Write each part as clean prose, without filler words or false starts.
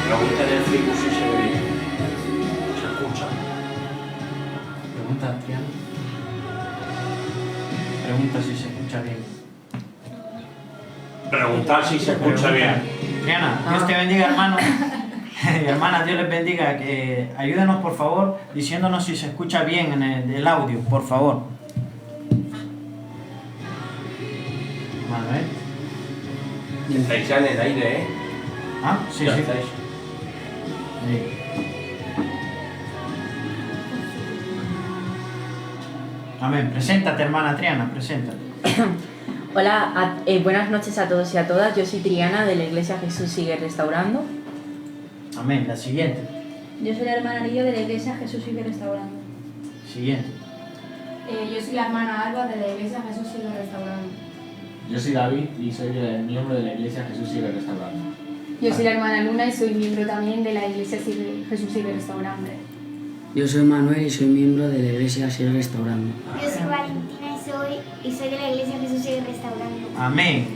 Pregunta en el Facebook si se ve bien. ¿Se escucha? Pregunta, Triana. Pregunta si se escucha bien. Preguntar si se escucha bien. Triana, Dios te bendiga, hermano. Y hermana, Dios les bendiga. Ayúdenos, por favor, diciéndonos si se escucha bien en el audio, por favor. Manuel. Estáis ya en el aire, ¿eh? Ah, sí, Ya sí. estáis. Sí. Amén. Preséntate, hermana Triana, preséntate. Hola, buenas noches a todos y a todas. Yo soy Triana de la Iglesia Jesús Sigue Restaurando. Amén. La siguiente. Yo soy la hermana Lidia de la Iglesia Jesús Sigue Restaurando. Siguiente. Yo soy la hermana Alba de la Iglesia Jesús Sigue Restaurando. Yo soy David y soy miembro de la Iglesia Jesús Sigue Restaurando. Yo soy la hermana Luna y soy miembro también de la Iglesia Jesús Sigue Restaurando. Yo soy Manuel y soy miembro de la Iglesia Sigue Restaurando. Yo soy Valentina y soy de la Iglesia Jesús Sigue Restaurando. Amén.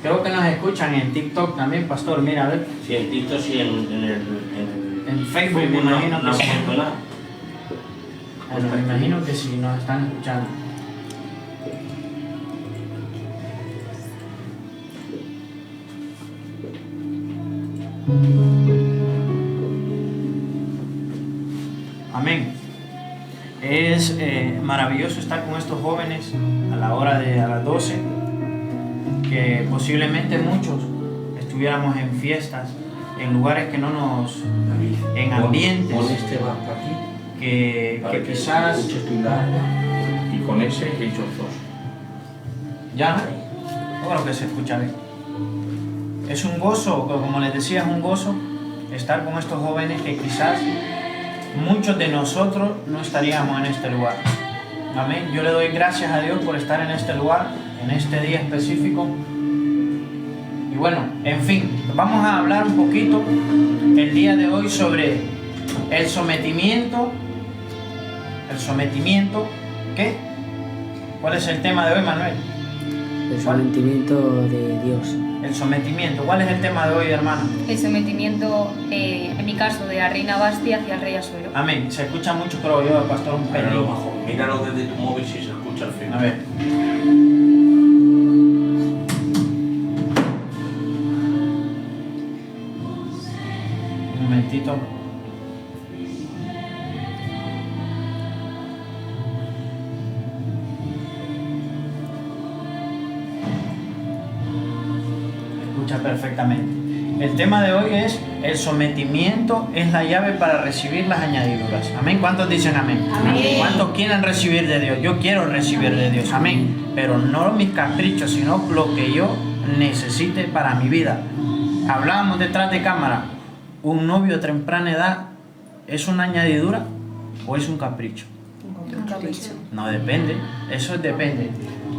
Creo que nos escuchan en TikTok también, pastor. Mira, a ver. Sí, en TikTok, sí, En Facebook me imagino no que sí. siento nada. Bueno, me imagino que sí nos están escuchando. Amén. Es maravilloso estar con estos jóvenes a la hora de a las 12, que posiblemente muchos estuviéramos en fiestas, en lugares que no nos... en ambientes Con este va para aquí. que quizás... Escuches tu y con ese he hecho dos. Ya no, todo lo que se escucha bien. Es un gozo, como les decía, es un gozo estar con estos jóvenes que quizás muchos de nosotros no estaríamos en este lugar. Amén. Yo le doy gracias a Dios por estar en este lugar, en este día específico. Y bueno, en fin, vamos a hablar un poquito el día de hoy sobre el sometimiento. El sometimiento, ¿qué? ¿Cuál es el tema de hoy, Manuel? El sometimiento de Dios. El sometimiento. ¿Cuál es el tema de hoy, hermano? El sometimiento, en mi caso, de la reina Basti hacia el rey Asuero. Amén. Se escucha mucho, creo yo, pastor, un Míralo pelín. bajo. Míralo desde tu móvil si se escucha al fin. A ver. Un momentito. Escucha perfectamente. El tema de hoy es: el sometimiento es la llave para recibir las añadiduras. Amén. ¿Cuántos dicen amén? Amén. ¿Cuántos quieren recibir de Dios? Yo quiero recibir de Dios. Amén. Pero no mis caprichos, sino lo que yo necesite para mi vida. Hablábamos detrás de cámara. ¿Un novio a temprana edad es una añadidura o es un capricho? Un capricho. No, depende. Eso depende.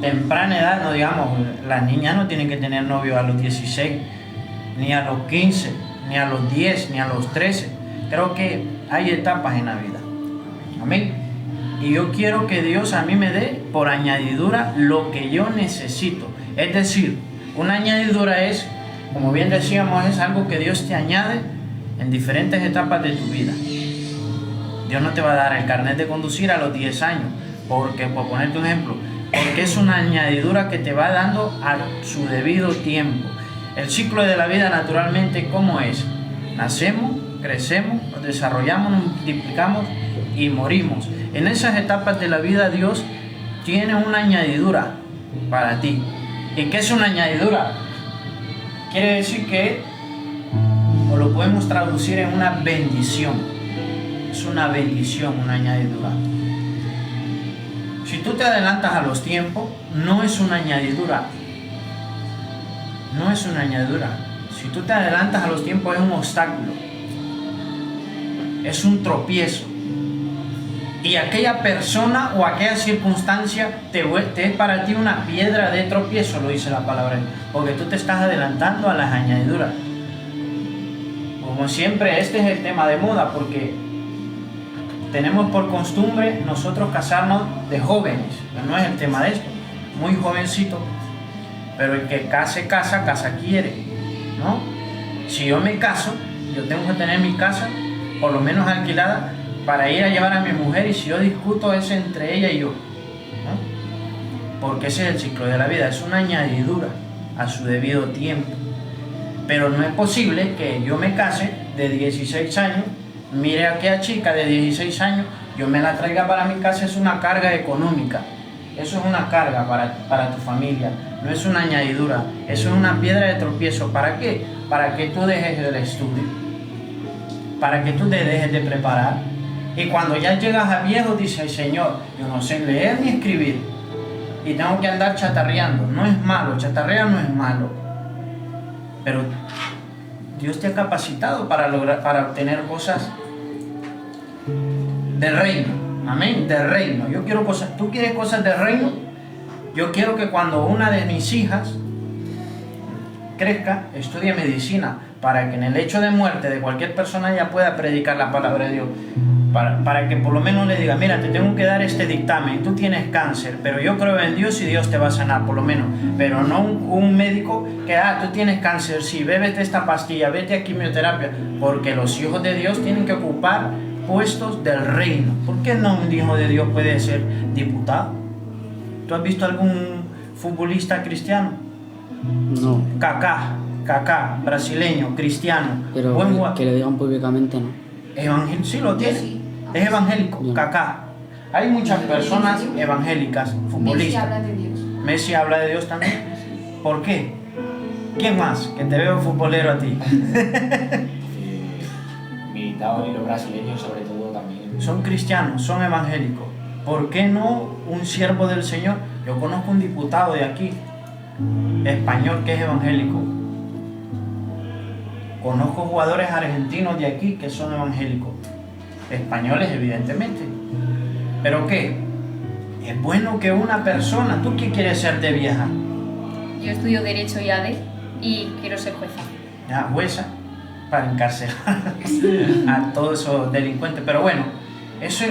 Temprana edad, no digamos, las niñas no tienen que tener novio a los 16, ni a los 15, ni a los 10, ni a los 13. Creo que hay etapas en la vida. Amén. Y yo quiero que Dios a mí me dé por añadidura lo que yo necesito. Es decir, una añadidura es, como bien decíamos, es algo que Dios te añade en diferentes etapas de tu vida. Dios no te va a dar el carnet de conducir a los 10 años, porque, por ponerte un ejemplo, porque es una añadidura que te va dando a su debido tiempo. El ciclo de la vida, naturalmente, ¿cómo es? Nacemos, crecemos, nos desarrollamos, nos multiplicamos y morimos. En esas etapas de la vida, Dios tiene una añadidura para ti. ¿Y qué es una añadidura? Quiere decir que, o lo podemos traducir en una bendición. Es una bendición, una añadidura. Si tú te adelantas a los tiempos, no es una añadidura. No es una añadidura. Si tú te adelantas a los tiempos, es un obstáculo. Es un tropiezo. Y aquella persona o aquella circunstancia te es para ti una piedra de tropiezo, lo dice la palabra. Porque tú te estás adelantando a las añadiduras. Como siempre, este es el tema de moda, porque tenemos por costumbre nosotros casarnos de jóvenes. Pero no es el tema de esto. Muy jovencito. Pero el que casa quiere, ¿no? Si yo me caso, yo tengo que tener mi casa por lo menos alquilada para ir a llevar a mi mujer, y si yo discuto es entre ella y yo, ¿no? Porque ese es el ciclo de la vida, es una añadidura a su debido tiempo. Pero no es posible que yo me case de 16 años, mire a aquella chica de 16 años, yo me la traiga para mi casa, es una carga económica. Eso es una carga para tu familia, no es una añadidura, eso es una piedra de tropiezo. ¿Para qué? Para que tú dejes el estudio, para que tú te dejes de preparar. Y cuando ya llegas a viejo, dices, Señor, yo no sé leer ni escribir y tengo que andar chatarreando. No es malo, chatarrear no es malo, pero Dios te ha capacitado para obtener cosas del reino. Amén, del reino. Yo quiero cosas, ¿tú quieres cosas del reino? Yo quiero que cuando una de mis hijas crezca, estudie medicina, para que en el hecho de muerte de cualquier persona ella pueda predicar la palabra de Dios. Para que por lo menos le diga, mira, te tengo que dar este dictamen, tú tienes cáncer, pero yo creo en Dios y Dios te va a sanar, por lo menos. Pero no un médico que, tú tienes cáncer, sí, bébete esta pastilla, vete a quimioterapia, porque los hijos de Dios tienen que ocupar puestos del reino. ¿Por qué no un hijo de Dios puede ser diputado? ¿Tú has visto algún futbolista cristiano? No. Kaká, brasileño, cristiano, Pero buen jugador. que lo digan públicamente, ¿no? Evangélico, sí lo tiene. Sí. Es evangélico, No. Kaká. Hay muchas personas evangélicas, Messi futbolistas. habla de Dios. Messi habla de Dios también. ¿Por qué? ¿Quién más? Que te veo futbolero a ti. Militao y los brasileños sobre todo también. Son cristianos, son evangélicos. ¿Por qué no un siervo del Señor? Yo conozco un diputado de aquí, español, que es evangélico. Conozco jugadores argentinos de aquí que son evangélicos. Españoles, evidentemente. ¿Pero qué? Es bueno que una persona... ¿Tú qué quieres ser de vieja? Yo estudio Derecho y ADE y quiero ser jueza. Ya, jueza, para encarcelar a todos esos delincuentes. Pero bueno, eso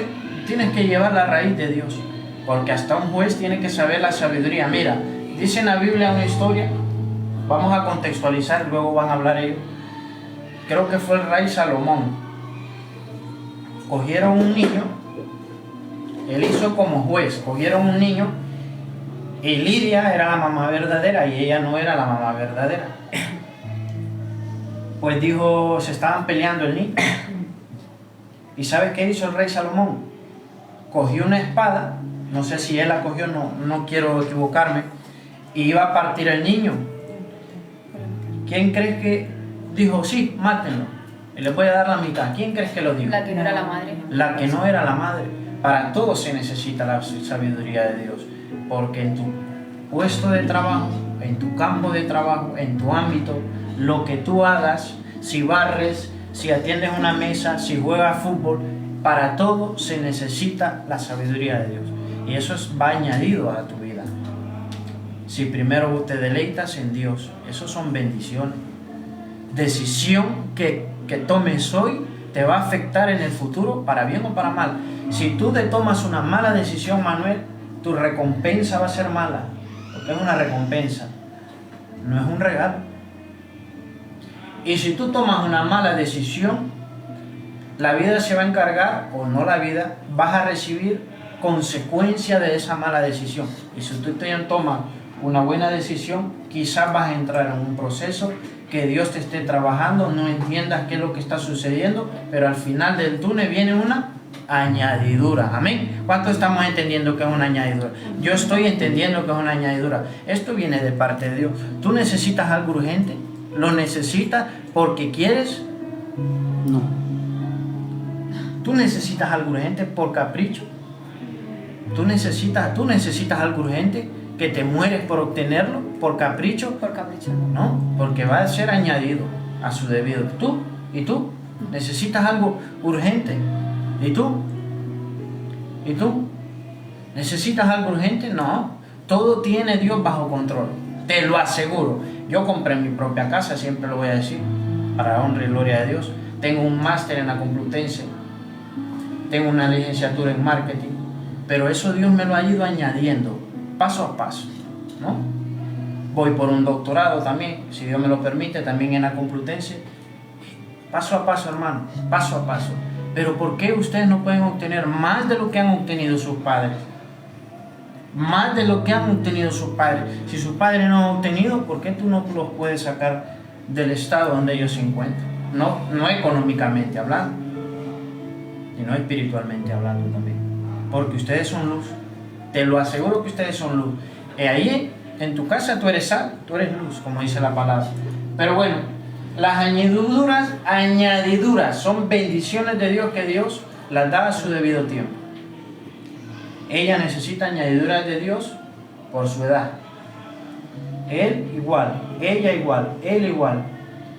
tienes que llevar la raíz de Dios, porque hasta un juez tiene que saber la sabiduría. Mira, dice en la Biblia una historia, vamos a contextualizar, luego van a hablar ellos. Creo que fue el rey Salomón. Cogieron un niño, él hizo como juez, cogieron un niño y Lidia era la mamá verdadera y ella no era la mamá verdadera. Pues dijo, se estaban peleando el niño. ¿Y sabes qué hizo el rey Salomón? Cogió una espada, no sé si él la cogió, no quiero equivocarme, y iba a partir el niño. ¿Quién crees que dijo, sí, mátenlo, y le voy a dar la mitad? ¿Quién crees que lo dijo? La que no era la madre. La que no era la madre. Para todo se necesita la sabiduría de Dios, porque en tu puesto de trabajo, en tu campo de trabajo, en tu ámbito, lo que tú hagas, si barres, si atiendes una mesa, si juegas fútbol, para todo se necesita la sabiduría de Dios, y eso va añadido a tu vida. Si primero te deleitas en Dios, eso son bendiciones. Decisión que tomes hoy te va a afectar en el futuro, para bien o para mal. Si tú te tomas una mala decisión, Manuel, tu recompensa va a ser mala, porque es una recompensa, no es un regalo. Y si tú tomas una mala decisión, la vida se va a encargar, o no la vida, vas a recibir consecuencia de esa mala decisión. Y si tú tomas una buena decisión, quizás vas a entrar en un proceso que Dios te esté trabajando, no entiendas qué es lo que está sucediendo, pero al final del túnel viene una añadidura. Amén. ¿Cuánto estamos entendiendo que es una añadidura? Yo estoy entendiendo que es una añadidura. Esto viene de parte de Dios. ¿Tú necesitas algo urgente? ¿Lo necesitas porque quieres? No. ¿Tú necesitas algo urgente por capricho? ¿Tú necesitas algo urgente que te mueres por obtenerlo por capricho? Por capricho. No, porque va a ser añadido a su debido. ¿Y tú? ¿Necesitas algo urgente? ¿Y tú? ¿Necesitas algo urgente? No. Todo tiene Dios bajo control. Te lo aseguro. Yo compré mi propia casa, siempre lo voy a decir, para honra y gloria de Dios. Tengo un máster en la Complutense. Tengo una licenciatura en marketing. Pero eso Dios me lo ha ido añadiendo, paso a paso, ¿no? Voy por un doctorado también, si Dios me lo permite, también en la Complutense. Paso a paso, hermano, paso a paso. Pero ¿por qué ustedes no pueden obtener más de lo que han obtenido sus padres? Más de lo que han obtenido sus padres. Si sus padres no han obtenido, ¿por qué tú no los puedes sacar del estado donde ellos se encuentran? No económicamente hablando, sino espiritualmente hablando también. Porque ustedes son luz. Te lo aseguro que ustedes son luz. Y ahí en tu casa tú eres sal, tú eres luz, como dice la palabra. Pero bueno, las añadiduras son bendiciones de Dios que Dios las da a su debido tiempo. Ella necesita añadiduras de Dios por su edad. Él igual, ella igual, él igual.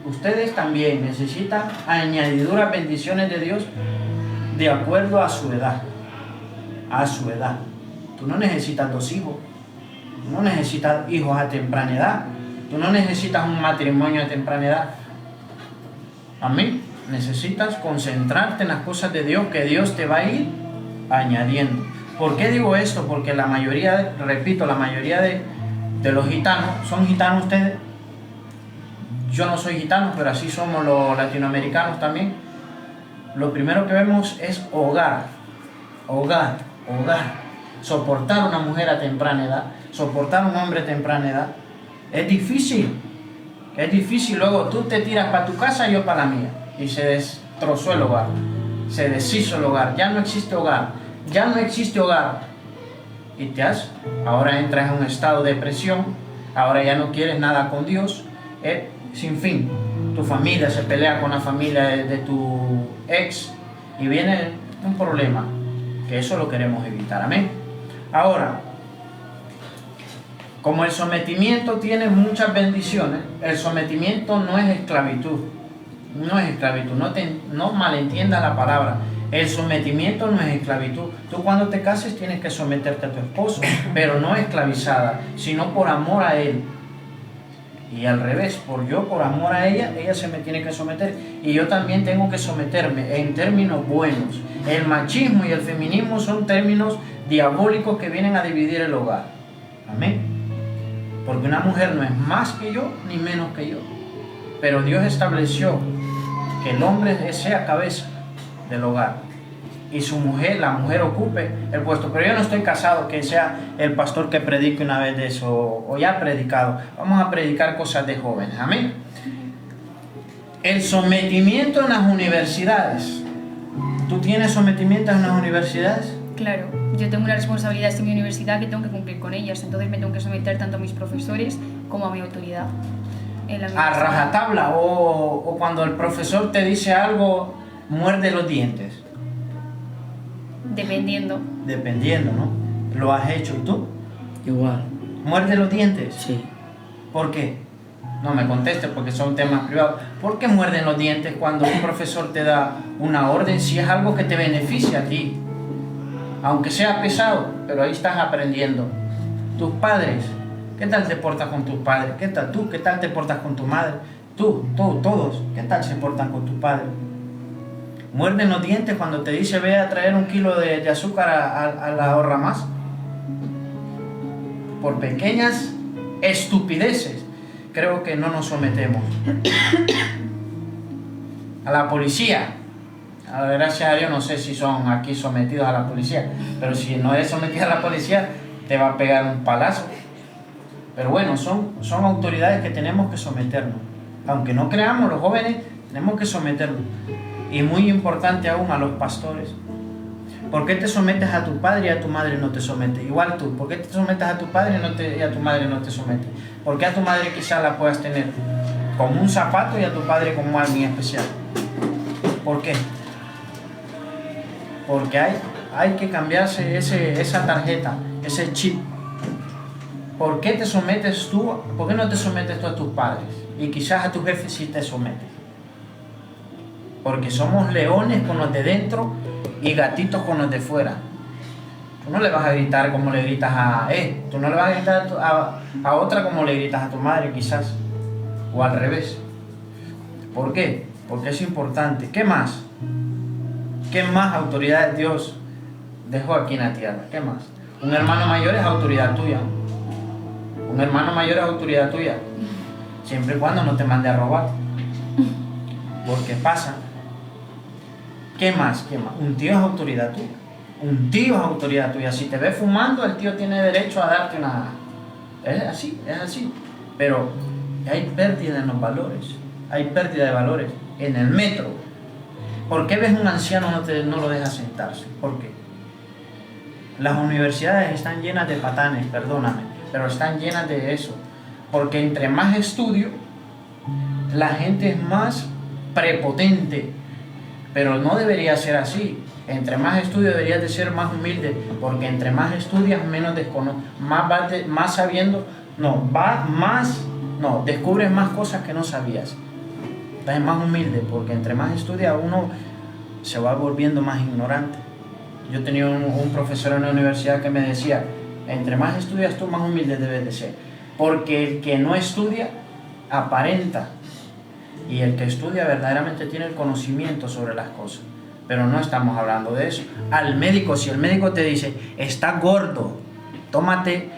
Ustedes también necesitan añadiduras, bendiciones de Dios de acuerdo a su edad. A su edad. Tú no necesitas 2 hijos. Tú no necesitas hijos a temprana edad. Tú no necesitas un matrimonio a temprana edad. Amén. Necesitas concentrarte en las cosas de Dios que Dios te va a ir añadiendo. ¿Por qué digo esto? Porque la mayoría, repito, la mayoría de los gitanos, ¿son gitanos ustedes? Yo no soy gitano, pero así somos los latinoamericanos también. Lo primero que vemos es hogar. Soportar una mujer a temprana edad, soportar un hombre a temprana edad, es difícil. Es difícil. Luego tú te tiras para tu casa y yo para la mía. Y se destrozó el hogar. Se deshizo el hogar. Ya no existe hogar. Ya no existe hogar. Y ahora entras en un estado de depresión. Ahora ya no quieres nada con Dios. Sin fin. Tu familia se pelea con la familia de tu ex. Y viene un problema. Que eso lo queremos evitar. Amén. Ahora, como el sometimiento tiene muchas bendiciones, el sometimiento no es esclavitud. No es esclavitud. No malentienda la palabra. El sometimiento no es esclavitud. Tú cuando te cases tienes que someterte a tu esposo, pero no esclavizada, sino por amor a él. Y al revés, por amor a ella, ella se me tiene que someter. Y yo también tengo que someterme en términos buenos. El machismo y el feminismo son términos diabólicos que vienen a dividir el hogar. Amén. Porque una mujer no es más que yo, ni menos que yo. Pero Dios estableció que el hombre sea cabeza del hogar. Y la mujer ocupe el puesto. Pero yo no estoy casado, que sea el pastor que predique una vez de eso, o ya ha predicado. Vamos a predicar cosas de jóvenes. Amén. El sometimiento en las universidades. ¿Tú tienes sometimiento en las universidades? Claro, yo tengo una responsabilidad en mi universidad que tengo que cumplir con ellas, entonces me tengo que someter tanto a mis profesores como a mi autoridad. ¿A rajatabla o cuando el profesor te dice algo, muerde los dientes? Dependiendo, ¿no? ¿Lo has hecho y tú? Igual. ¿Muerde los dientes? Sí. ¿Por qué? No me contestes porque son temas privados. ¿Por qué muerden los dientes cuando un profesor te da una orden si es algo que te beneficia a ti? Aunque sea pesado, pero ahí estás aprendiendo. Tus padres, ¿qué tal te portas con tus padres? ¿Qué tal tú? ¿Qué tal te portas con tu madre? Todos, ¿qué tal se portan con tus padres? Muerden los dientes cuando te dice ve a traer 1 kilo de azúcar a la ahorra más. Por pequeñas estupideces creo que no nos sometemos. A la policía, gracias a Dios no sé si son aquí sometidos a la policía, pero si no eres sometido a la policía te va a pegar un palazo. Pero bueno, son autoridades que tenemos que someternos. Aunque no creamos, los jóvenes tenemos que someternos. Y muy importante aún a los pastores. ¿Por qué te sometes a tu padre y a tu madre no te sometes? Igual tú, ¿por qué te sometes a tu padre y a tu madre no te sometes? ¿Por qué a tu madre quizás la puedas tener como un zapato y a tu padre como alguien especial? ¿Por qué? Porque hay que cambiarse esa tarjeta, ese chip. ¿Por qué te sometes tú? ¿Por qué no te sometes tú a tus padres? Y quizás a tu jefe sí te sometes. Porque somos leones con los de dentro y gatitos con los de fuera. Tú no le vas a gritar como le gritas tú no le vas a gritar a otra como le gritas a tu madre quizás. O al revés. ¿Por qué? Porque es importante. ¿Qué más? ¿Qué más autoridad Dios dejó aquí en la tierra? ¿Qué más? Un hermano mayor es autoridad tuya. Un hermano mayor es autoridad tuya. Siempre y cuando no te mande a robar. Porque pasa. ¿Qué más? ¿Qué más? Un tío es autoridad tuya. Un tío es autoridad tuya. Si te ve fumando, el tío tiene derecho a darte una... Es así, es así. Pero hay pérdida en los valores. Hay pérdida de valores. En el metro. ¿Por qué ves un anciano no lo dejas sentarse? ¿Por qué? Las universidades están llenas de patanes, perdóname, pero están llenas de eso. Porque entre más estudio, la gente es más prepotente. Pero no debería ser así. Entre más estudio deberías de ser más humilde, porque entre más estudias, menos desconoces, más sabiendo, descubres más cosas que no sabías. Estás más humilde, porque entre más estudia uno se va volviendo más ignorante. Yo tenía un profesor en la universidad que me decía, entre más estudias tú, más humilde debes de ser, porque el que no estudia aparenta, y el que estudia verdaderamente tiene el conocimiento sobre las cosas. Pero no estamos hablando de eso. Al médico, si el médico te dice, está gordo, tómate,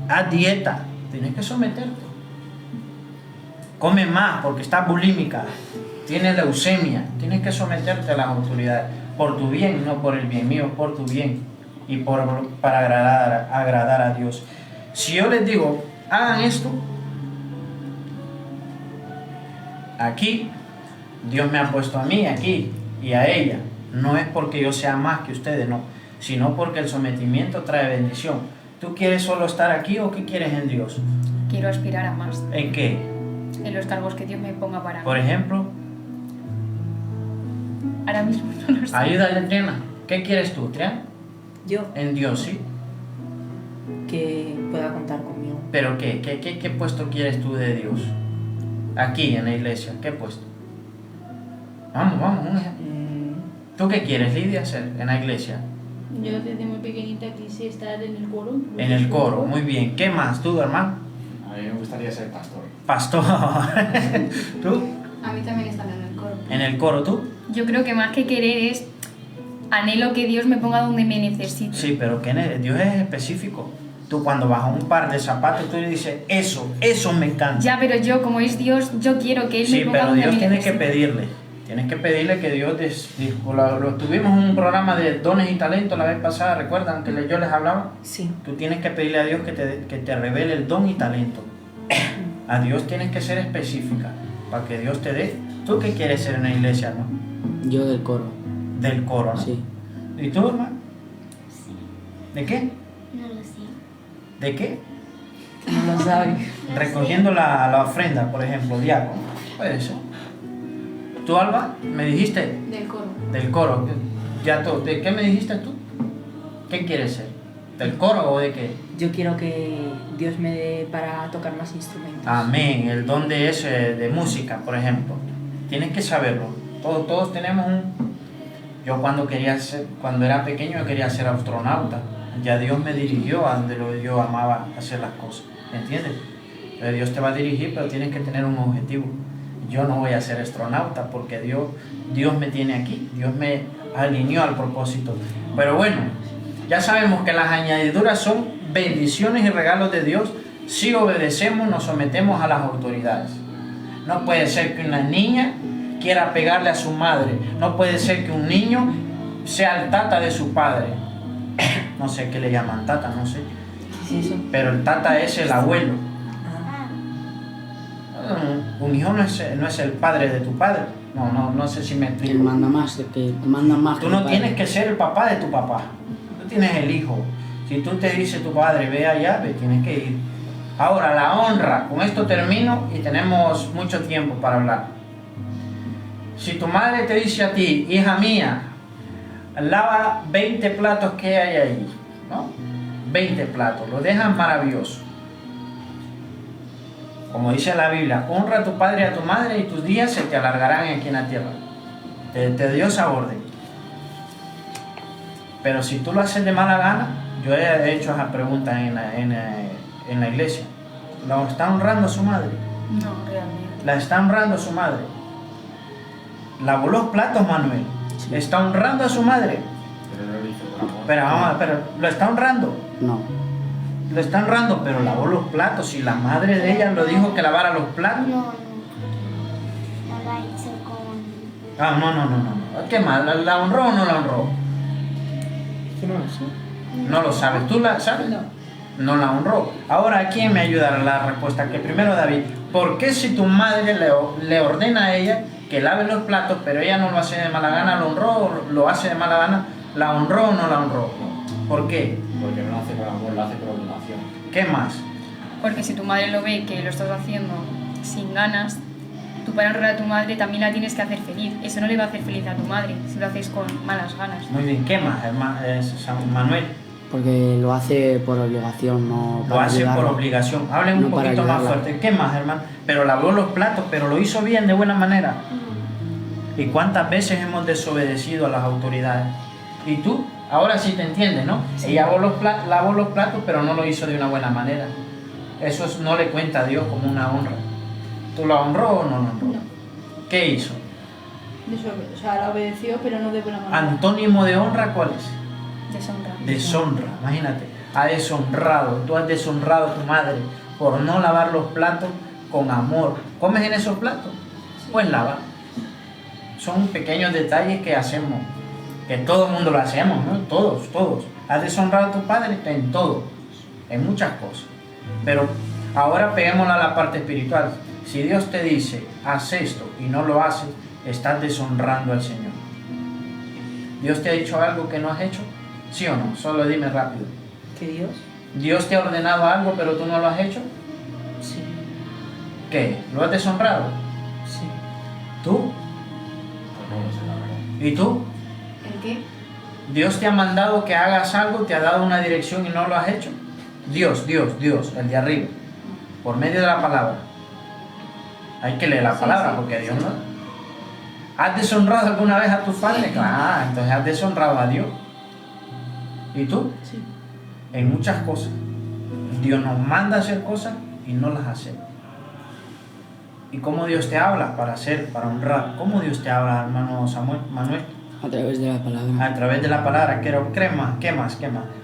haz dieta, tienes que someterte. Come más porque estás bulímica, tienes leucemia, tienes que someterte a las autoridades. Por tu bien, no por el bien mío, por tu bien. Y para agradar a Dios. Si yo les digo, hagan esto, aquí, Dios me ha puesto a mí aquí y a ella. No es porque yo sea más que ustedes, no, sino porque el sometimiento trae bendición. ¿Tú quieres solo estar aquí o qué quieres en Dios? Quiero aspirar a más. ¿En qué? En los cargos que Dios me ponga para mí. Por ejemplo, Ahora mismo no lo sé. ayúdale, Triana. ¿Qué quieres tú, Triana? Yo, En Dios, sí. que pueda contar conmigo. ¿Pero qué puesto quieres tú de Dios? Aquí en la iglesia, ¿qué puesto? Vamos, un ejemplo. ¿Tú qué quieres, Lidia, hacer en la iglesia? Yo desde muy pequeñita quise estar en el coro. En el coro, muy bien. ¿Qué más, tú, hermano? A mí me gustaría ser pastor. Pastor. ¿Tú? A mí también están en el coro. ¿En el coro tú? Yo creo que más que querer es anhelo que Dios me ponga donde me necesite. Sí, pero Dios es específico. Tú cuando vas a un par de zapatos, tú le dices, eso me encanta. Ya, pero yo, como es Dios, yo quiero que Él me Sí, ponga pero donde Dios me tiene que necesite. pedirle. Tienes que pedirle que Dios lo tuvimos en un programa de dones y talentos la vez pasada, ¿recuerdan que yo les hablaba? Sí. Tú tienes que pedirle a Dios que te revele el don y talento. A Dios tienes que ser específica para que Dios te dé. ¿Tú qué quieres ser en la iglesia, no? Yo del coro. Del coro, ¿no? Sí. ¿Y tú, hermano? Sí. ¿De qué? No lo sé. ¿De qué? No lo sabe. No sé. Recogiendo la ofrenda, por ejemplo, diácono. Puede ser. ¿Tú, Alba? ¿Me dijiste? Del coro. Del coro. ¿De qué me dijiste tú? ¿Qué quieres ser? ¿Del coro o de qué? Yo quiero que Dios me dé para tocar más instrumentos. Amén. El don de ese, de música, por ejemplo. Tienes que saberlo. Todos tenemos un... Yo cuando era pequeño yo quería ser astronauta. Ya Dios me dirigió a donde yo amaba hacer las cosas. ¿Entiendes? Entonces Dios te va a dirigir, pero tienes que tener un objetivo. Yo no voy a ser astronauta porque Dios me tiene aquí. Dios me alineó al propósito. Pero bueno, ya sabemos que las añadiduras son bendiciones y regalos de Dios si obedecemos, nos sometemos a las autoridades. No puede ser que una niña quiera pegarle a su madre. No puede ser que un niño sea el tata de su padre. No sé qué le llaman tata, no sé. ¿Qué es eso? Pero el tata es el abuelo. Ah, Un hijo no es el padre de tu padre. No sé si me Él explico. manda más, manda más. Tú que no el padre. tienes que ser el papá de tu papá. Tú tienes el hijo. Si tú te dice tu padre, ve allá, tienes que ir. Ahora, la honra. Con esto termino y tenemos mucho tiempo para hablar. Si tu madre te dice a ti, hija mía, lava 20 platos que hay ahí, ¿no? 20 platos, lo dejan maravilloso. Como dice la Biblia, honra a tu padre y a tu madre y tus días se te alargarán aquí en la tierra. Te dio esa orden. Pero si tú lo haces de mala gana, yo he hecho esa pregunta en la iglesia. ¿La está honrando a su madre? No, realmente. ¿La está honrando a su madre? Lavó los platos, Manuel. ¿Está honrando a su madre? Pero no lo hizo por amor. Pero ¿lo está honrando? No. Lo está honrando, pero lavó los platos. Y la madre de ella lo dijo que lavara los platos. No. Ah, no. ¿Qué más? ¿La honró o no la honró? Que no lo sé. No lo sabes. ¿Tú la sabes? No. No la honró. Ahora, ¿quién me ayuda a la respuesta? Que primero David, ¿por qué si tu madre le ordena a ella que lave los platos, pero ella no lo hace de mala gana, lo honró o lo hace de mala gana? ¿La honró o no la honró? ¿Por qué? Porque no lo hace por amor, lo hace por obligación. ¿Qué más? Porque si tu madre lo ve que lo estás haciendo sin ganas, tú para honrar a tu madre también la tienes que hacer feliz. Eso no le va a hacer feliz a tu madre si lo haces con malas ganas. Muy bien, ¿qué más, San Manuel? Porque lo hace por obligación, no Lo para hace por ayudarla. obligación. Hablen un No para poquito más ayudarla. fuerte. ¿Qué más, hermano? Pero lavó los platos, pero lo hizo bien, de buena manera. ¿Y cuántas veces hemos desobedecido a las autoridades? ¿Y tú? Ahora sí te entiendes, ¿no? Ella lavó los platos, pero no lo hizo de una buena manera. Eso no le cuenta a Dios como una honra. ¿Tú la honró o no la honró? No. ¿Qué hizo? O sea, la obedeció, pero no de buena manera. Antónimo de honra, ¿cuál es? Deshonra. Deshonra, imagínate, ha deshonrado, tú has deshonrado a tu madre por no lavar los platos con amor. ¿Comes en esos platos? Pues lava. Son pequeños detalles que hacemos, que todo el mundo lo hacemos, ¿no? Todos. Has deshonrado a tu padre en todo, en muchas cosas. Pero ahora peguémosla a la parte espiritual. Si Dios te dice, haz esto y no lo haces, estás deshonrando al Señor. ¿Dios te ha dicho algo que no has hecho? ¿Sí o no? Solo dime rápido. ¿Que Dios? ¿Dios te ha ordenado algo pero tú no lo has hecho? Sí, ¿Qué? ¿Lo has deshonrado? sí. ¿Tú? Pues no lo sé, la verdad. ¿Y tú? ¿El qué? ¿Dios te ha mandado que hagas algo, te ha dado una dirección y no lo has hecho? Dios, el de arriba, por medio de la palabra. Hay que leer la palabra porque Dios no. ¿Has deshonrado alguna vez a tus padres? Claro, entonces has deshonrado a Dios. ¿Y tú? Sí. En muchas cosas. Dios nos manda a hacer cosas y no las hacemos. ¿Y cómo Dios te habla para hacer, para honrar? ¿Cómo Dios te habla, hermano Manuel? A través de la palabra. A través de la palabra. ¿Qué más?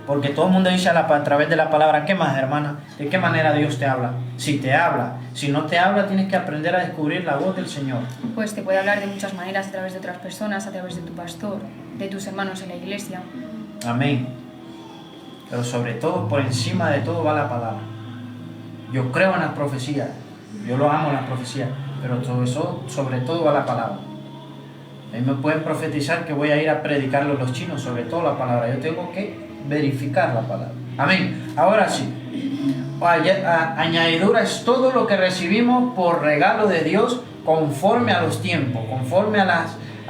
Porque todo el mundo dice a través de la palabra. ¿Qué más, hermana? ¿De qué manera Dios te habla? Si te habla. Si no te habla, tienes que aprender a descubrir la voz del Señor. Pues te puede hablar de muchas maneras, a través de otras personas, a través de tu pastor, de tus hermanos en la iglesia. Amén. Pero sobre todo, por encima de todo va la palabra. Yo creo en las profecías. Yo lo amo las profecías. Pero sobre todo va la palabra. A mí me pueden profetizar que voy a ir a predicarlo a los chinos, sobre todo la palabra. Yo tengo que verificar la palabra. Amén. Ahora sí. Añadidura es todo lo que recibimos por regalo de Dios conforme a los tiempos, conforme a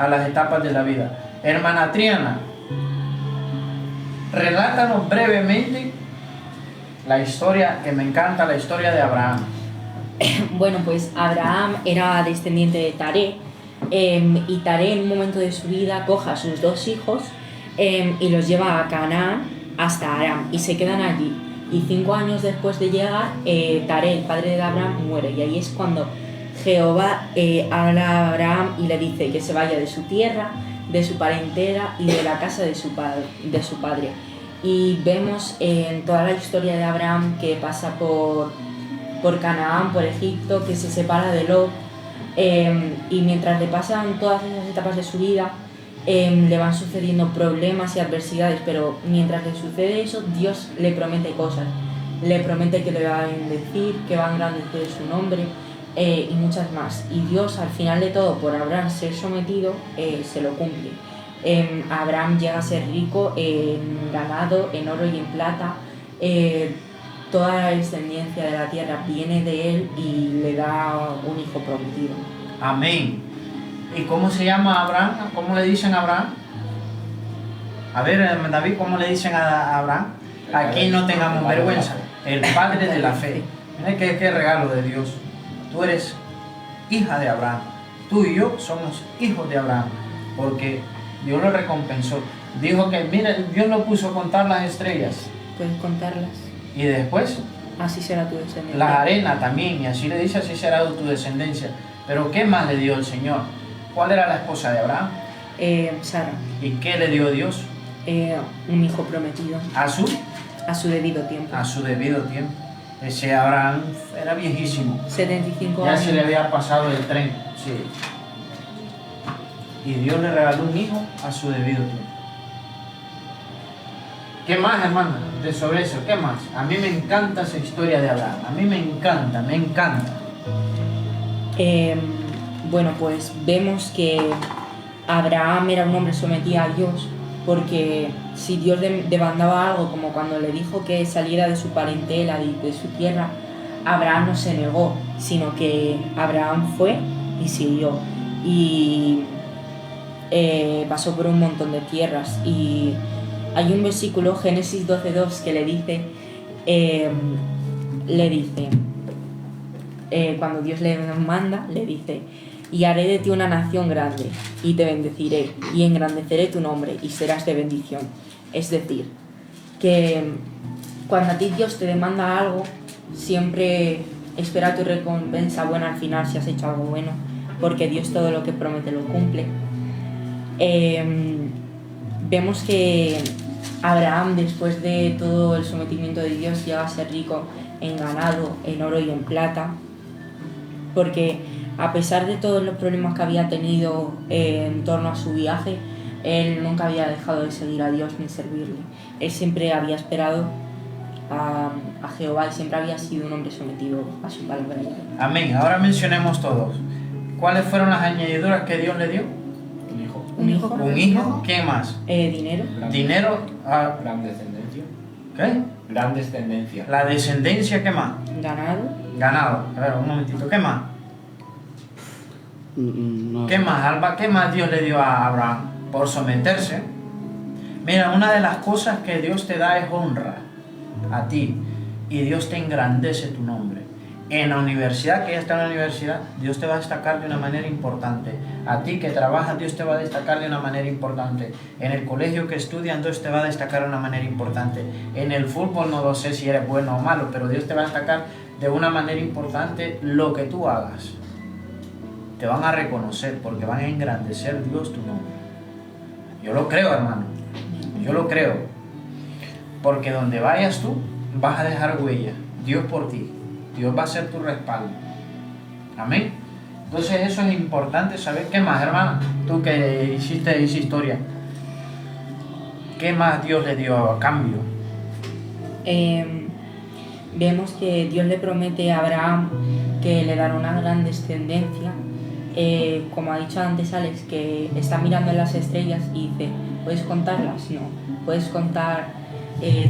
las etapas de la vida. Hermana Triana, relátanos brevemente la historia, que me encanta, la historia de Abraham. Bueno, pues Abraham era descendiente de Taré, y Taré en un momento de su vida coge a sus 2 hijos y los lleva a Canaán hasta Aram y se quedan allí. Y 5 años después de llegar, Taré, el padre de Abraham, muere. Y ahí es cuando Jehová habla a Abraham y le dice que se vaya de su tierra, de su parentela y de la casa de su padre. Y vemos en toda la historia de Abraham que pasa por Canaán, por Egipto, que se separa de Lot, y mientras le pasan todas esas etapas de su vida, le van sucediendo problemas y adversidades, pero mientras le sucede eso, Dios le promete cosas. Le promete que le va a bendecir, que va a engrandecer su nombre, y muchas más. Y Dios, al final de todo, por Abraham ser sometido, se lo cumple. Abraham llega a ser rico en ganado, en oro y en plata. Toda la descendencia de la tierra viene de él y le da un hijo prometido. Amén. ¿Y cómo se llama Abraham? ¿Cómo le dicen a Abraham? A ver, David, ¿cómo le dicen a Abraham? Aquí no tengamos vergüenza. El padre de la fe. Mira qué regalo de Dios. Tú eres hija de Abraham. Tú y yo somos hijos de Abraham. Porque Dios lo recompensó. Dijo que, mira, Dios lo puso a contar las estrellas. ¿Puedes contarlas? Y después, Así será tu descendencia. la arena también. Y así le dice, así será tu descendencia. Pero ¿qué más le dio el Señor? ¿Cuál era la esposa de Abraham? Sara, ¿Y qué le dio Dios? un hijo prometido A su debido tiempo. debido tiempo. Ese Abraham era viejísimo. 75 Ya años. se le había pasado el tren. Sí. y Dios le regaló un hijo a su debido tiempo. ¿Qué más, hermano, de sobre eso? ¿Qué más? A mí me encanta esa historia de Abraham. A mí me encanta, me encanta. Bueno, pues vemos que Abraham era un hombre sometido a Dios, porque si Dios demandaba algo, como cuando le dijo que saliera de su parentela y de su tierra, Abraham no se negó, sino que Abraham fue y siguió. Y pasó por un montón de tierras. Y hay un versículo, Génesis 12:2, que le dice, cuando Dios le manda, le dice: y haré de ti una nación grande, y te bendeciré, y engrandeceré tu nombre, y serás de bendición. Es decir, que cuando a ti Dios te demanda algo, siempre espera tu recompensa buena al final si has hecho algo bueno, porque Dios todo lo que promete lo cumple. Vemos que Abraham, después de todo el sometimiento de Dios, llega a ser rico en ganado, en oro y en plata, porque a pesar de todos los problemas que había tenido en torno a su viaje, él nunca había dejado de seguir a Dios ni servirle. Él siempre había esperado a Jehová y siempre había sido un hombre sometido a su palabra. Amén. Ahora mencionemos todos. ¿Cuáles fueron las añadiduras que Dios le dio? Un hijo. Un hijo. Un hijo. ¿Qué más? Dinero. Dinero. Gran descendencia. ¿Qué? Gran descendencia. La descendencia. ¿Qué más? Ganado. Ganado. A ver, un momentito. ¿Qué más? No. ¿Qué más, Alba? ¿Qué más Dios le dio a Abraham? Por someterse. Mira, una de las cosas que Dios te da es honra a ti, y Dios te engrandece tu nombre. En la universidad, que ya está en la universidad, Dios te va a destacar de una manera importante. A ti que trabajas, Dios te va a destacar de una manera importante. En el colegio que estudias, Dios te va a destacar de una manera importante. En el fútbol no lo sé si eres bueno o malo, pero Dios te va a destacar de una manera importante lo que tú hagas. Te van a reconocer porque van a engrandecer Dios tu nombre. Yo lo creo, hermano. Yo lo creo. Porque donde vayas tú, vas a dejar huella. Dios por ti. Dios va a ser tu respaldo. Amén. Entonces eso es importante saber. ¿Qué más, hermana? Tú que hiciste esa historia, ¿qué más Dios le dio a cambio? Vemos que Dios le promete a Abraham que le dará una gran descendencia. Como ha dicho antes Alex, que está mirando en las estrellas y dice: ¿puedes contarlas? No. ¿Puedes contar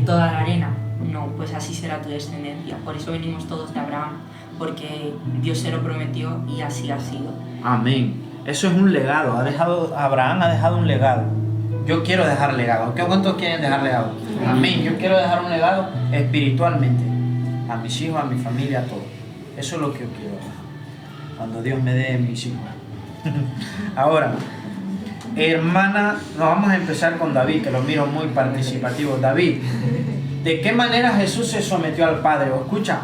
toda la arena? No. Pues así será tu descendencia. Por eso venimos todos de Abraham, porque Dios se lo prometió y así ha sido. Amén. Eso es un legado. Abraham ha dejado un legado. Yo quiero dejar legado. ¿Cuántos quieren dejar legado? Amén. Yo quiero dejar un legado espiritualmente a mis hijos, a mi familia, a todos. Eso es lo que yo quiero dejar cuando Dios me dé mis hijos. Ahora, hermana, nos vamos a empezar con David, que lo miro muy participativo. David, ¿de qué manera Jesús se sometió al Padre? O escucha,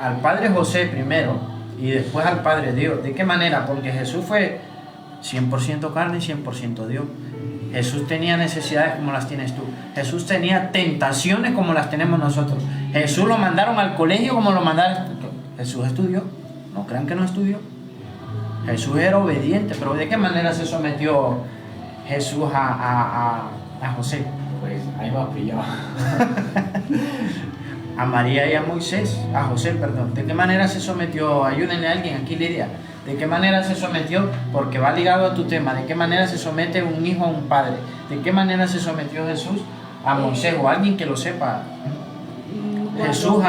al Padre José primero y después al Padre Dios. ¿De qué manera? Porque Jesús fue 100% carne y 100% Dios. Jesús tenía necesidades como las tienes tú. Jesús tenía tentaciones como las tenemos nosotros. Jesús lo mandaron al colegio como lo mandaron. Jesús estudió. No crean que no estudió. Jesús era obediente, pero ¿de qué manera se sometió Jesús a José? Pues ahí me has pillado. A María y a Moisés, a José, perdón. ¿De qué manera se sometió? Ayúdenle a alguien aquí, Lidia. ¿De qué manera se sometió? Porque va ligado a tu tema. ¿De qué manera se somete un hijo a un padre? ¿De qué manera se sometió Jesús a Moisés o a alguien que lo sepa? Jesús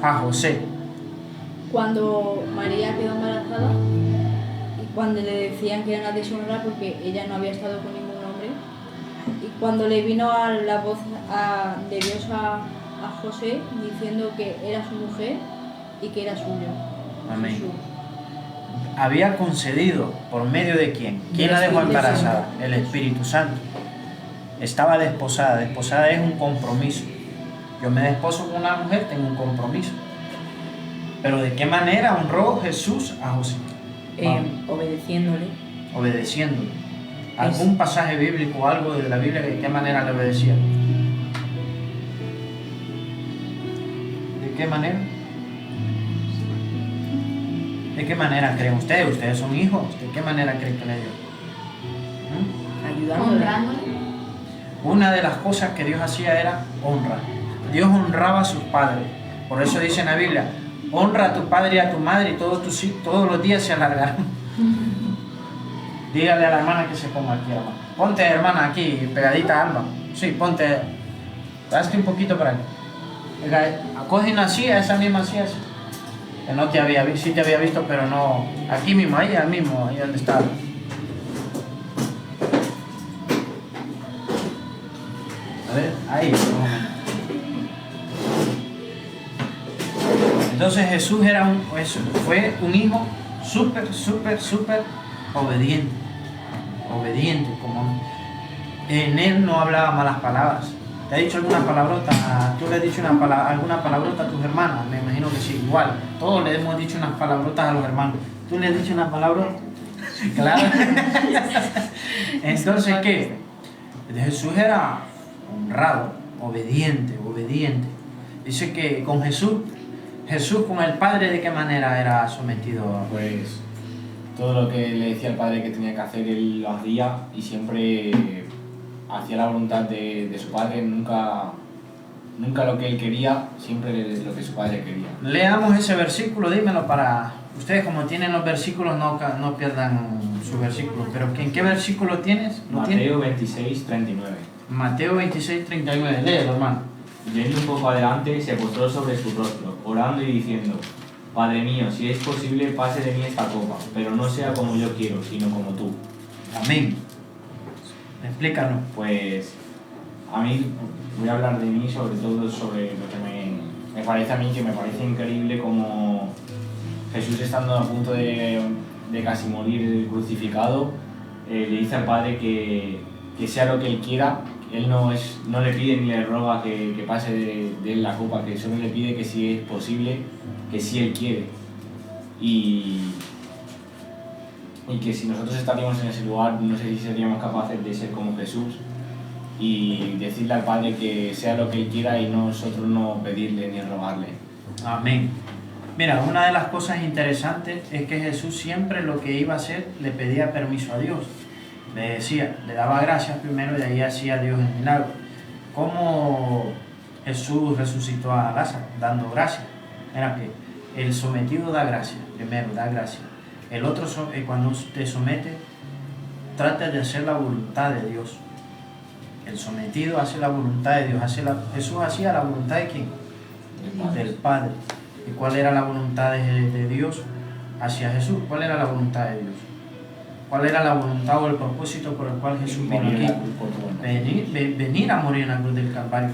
a José. Cuando María quedó embarazada y cuando le decían que era una deshonra porque ella no había estado con ningún hombre, y cuando le vino a la voz de Dios a José diciendo que era su mujer y que era suyo. Amén. Jesús. Había concedido, ¿por medio de quién? ¿Quién la dejó embarazada? El Espíritu Santo. Estaba desposada. Desposada es un compromiso. Yo me desposo con una mujer, tengo un compromiso. Pero ¿de qué manera honró Jesús a José? Obedeciéndole. Obedeciéndole. ¿Algún pasaje bíblico o algo de la Biblia de qué manera le obedecía? ¿De qué manera? ¿De qué manera creen ustedes? Ustedes son hijos. ¿De qué manera creen que le dio? Ayudándole. Honrándole. Una de las cosas que Dios hacía era honrar. Dios honraba a sus padres. Por eso dice en la Biblia, honra a tu padre y a tu madre y todos los días se alargarán. Dígale a la hermana que se ponga aquí, hermana. Ponte, hermana, aquí, pegadita a Alba. Sí, ponte. Hazte un poquito para aquí. Coge una silla, esa misma silla. Que no te había visto, sí te había visto, pero no. Aquí mismo, ahí mismo, ahí donde está. A ver, ahí. Entonces Jesús fue un hijo súper obediente. Obediente, como en él no hablaba malas palabras. ¿Te ha dicho alguna palabrota? ¿Tú le has dicho alguna palabrota a tus hermanos? Me imagino que sí, igual. Todos le hemos dicho unas palabrotas a los hermanos. ¿Tú le has dicho una palabrota? Claro. Entonces, ¿qué? Jesús era honrado, obediente. Dice que con Jesús con el Padre, ¿de qué manera era sometido? Pues todo lo que le decía el padre que tenía que hacer, él lo hacía y siempre hacía la voluntad de su padre, nunca lo que él quería, siempre lo que su padre quería. Leamos ese versículo, dímelo para ustedes, como tienen los versículos, no pierdan su versículo. Pero ¿en qué versículo tienes? Mateo 26, 39. Mateo 26, 39, léelo, hermano. Yendo un poco adelante, se postró sobre su rostro, orando y diciendo: Padre mío, si es posible, pase de mí esta copa, pero no sea como yo quiero, sino como tú. Amén. Explícanos. Pues a mí, voy a hablar de mí, sobre todo sobre lo que me parece a mí, que me parece increíble como Jesús, estando a punto de casi morir crucificado, le dice al Padre que sea lo que Él quiera. Él no le pide ni le roga que pase de él la copa, que solo le pide que si es posible, que si Él quiere. Y que si nosotros estaríamos en ese lugar, no sé si seríamos capaces de ser como Jesús y decirle al Padre que sea lo que Él quiera y nosotros no pedirle ni rogarle. Amén. Mira, una de las cosas interesantes es que Jesús siempre lo que iba a hacer le pedía permiso a Dios. Le daba gracias primero y de ahí hacía Dios el milagro. ¿Cómo Jesús resucitó a Lázaro? Dando gracias. Era que el sometido da gracias, primero da gracias. El otro, cuando te somete, trata de hacer la voluntad de Dios. El sometido hace la voluntad de Dios. Jesús hacía la voluntad de ¿quién? Del Padre. ¿Y cuál era la voluntad de Dios hacia Jesús? ¿Cuál era la voluntad de Dios? ¿Cuál era la voluntad o el propósito por el cual Jesús vino aquí? Venir a morir en la cruz del Calvario.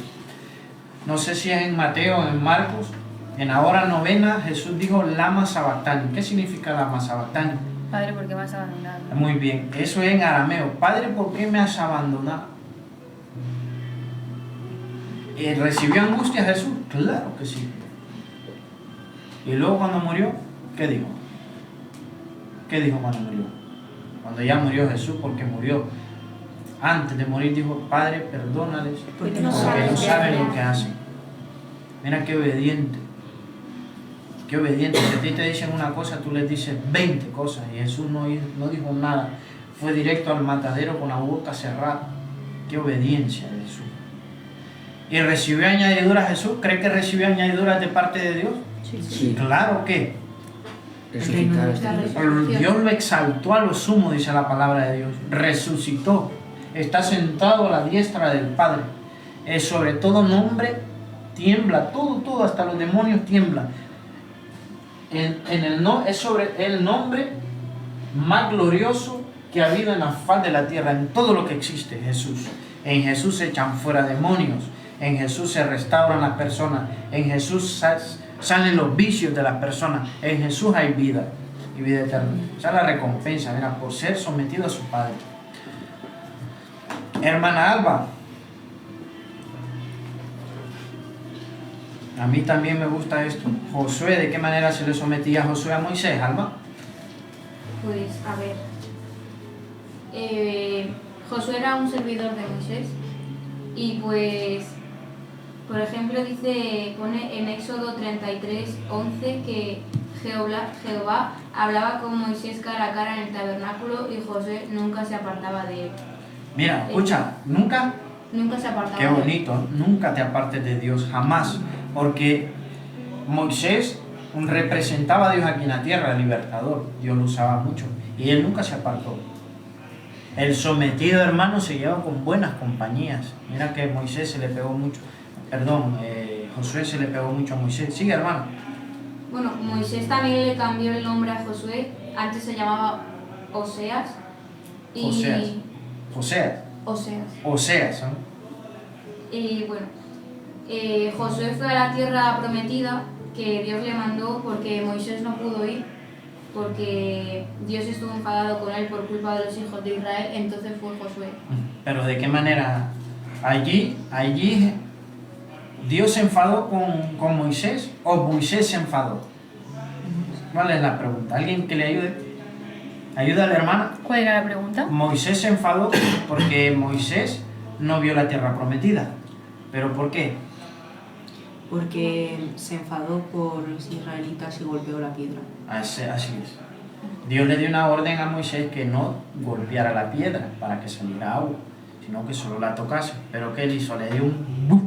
No sé si es en Mateo o en Marcos. En la hora novena Jesús dijo lama sabactani. ¿Qué significa lama sabactani? Padre, ¿por qué me has abandonado? Muy bien, eso es en arameo. Padre, ¿por qué me has abandonado? ¿Recibió angustia Jesús? Claro que sí. Y luego cuando murió, ¿qué dijo? ¿Qué dijo cuando murió? Cuando ya murió Jesús, porque murió. Antes de morir dijo: Padre, perdónales, porque no saben lo que hacen. Mira qué obediente. Qué obediente. Si a ti te dicen una cosa, tú les dices 20 cosas. Y Jesús no dijo nada. Fue directo al matadero con la boca cerrada. Qué obediencia de Jesús. ¿Y recibió añadiduras Jesús? ¿Cree que recibió añadiduras de parte de Dios? Sí. Claro que. Resucitar Dios lo exaltó a lo sumo, dice la palabra de Dios. Resucitó. Está sentado a la diestra del Padre. Sobre todo nombre tiembla. Todo, hasta los demonios tiemblan. Es sobre el nombre más glorioso que ha habido en la faz de la tierra, en todo lo que existe, Jesús. En Jesús se echan fuera demonios. En Jesús se restauran las personas. En Jesús salen los vicios de las personas. En Jesús hay vida y vida eterna. Esa es la recompensa, mira, por ser sometido a su Padre. Hermana Alba, a mí también me gusta esto. Josué, ¿de qué manera se le sometía Josué a Moisés, Alba? Pues a ver, Josué era un servidor de Moisés y pues, por ejemplo, pone en Éxodo 33:11 que Jehová hablaba con Moisés cara a cara en el tabernáculo y Josué nunca se apartaba de él. Mira, escucha, nunca, Nunca se apartaba qué de él. bonito, nunca te apartes de Dios, jamás, porque Moisés representaba a Dios aquí en la tierra, el libertador, Dios lo usaba mucho, y él nunca se apartó. El sometido, hermano, se lleva con buenas compañías. Mira que Moisés se le pegó mucho, Josué se le pegó mucho a Moisés. Sigue, hermano. Bueno, Moisés también le cambió el nombre a Josué, antes se llamaba Oseas. Oseas, ¿no? Y bueno, Josué fue a la tierra prometida que Dios le mandó porque Moisés no pudo ir, porque Dios estuvo enfadado con él por culpa de los hijos de Israel, entonces fue Josué. Pero ¿de qué manera? Allí Dios se enfadó con Moisés o Moisés se enfadó. ¿Cuál es la pregunta? ¿Alguien que le ayude? Ayúdale, hermana. ¿Cuál era la pregunta? Moisés se enfadó porque Moisés no vio la tierra prometida. ¿Pero por qué? Porque se enfadó por los israelitas y golpeó la piedra. Así es. Dios le dio una orden a Moisés que no golpeara la piedra para que saliera agua, sino que solo la tocase. Pero ¿qué él hizo? Le dio un ¡bum!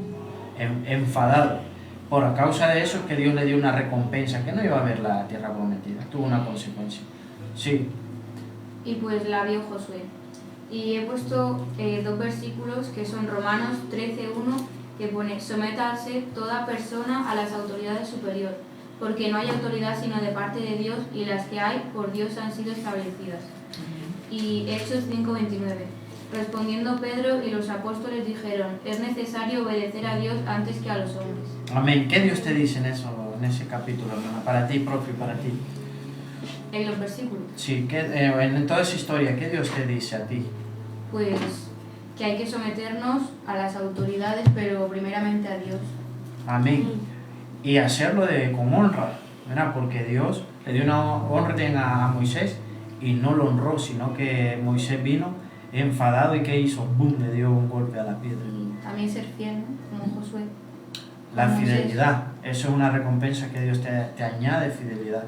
Enfadado. Por causa de eso es que Dios le dio una recompensa, que no iba a ver la tierra prometida. Tuvo una consecuencia. Sí. Y pues la vio Josué. Y he puesto dos versículos que son Romanos 13:1, que pone: sométase toda persona a las autoridades superiores, porque no hay autoridad sino de parte de Dios, y las que hay por Dios han sido establecidas. Y Hechos 5:29, respondiendo Pedro y los apóstoles dijeron: es necesario obedecer a Dios antes que a los hombres. Amén. ¿Qué Dios te dice en ese capítulo, hermana? Para ti propio y para ti. En los versículos. Sí, en toda esa historia, ¿qué Dios te dice a ti? Pues que hay que someternos a las autoridades, pero primeramente a Dios. Amén. Y hacerlo con honra, ¿verdad? Porque Dios le dio una orden a Moisés y no lo honró, sino que Moisés vino enfadado y ¿qué hizo? ¡Bum! Le dio un golpe a la piedra. Y también ser fiel, ¿no? Como Josué. La Como fidelidad, eso es una recompensa que Dios te añade, fidelidad.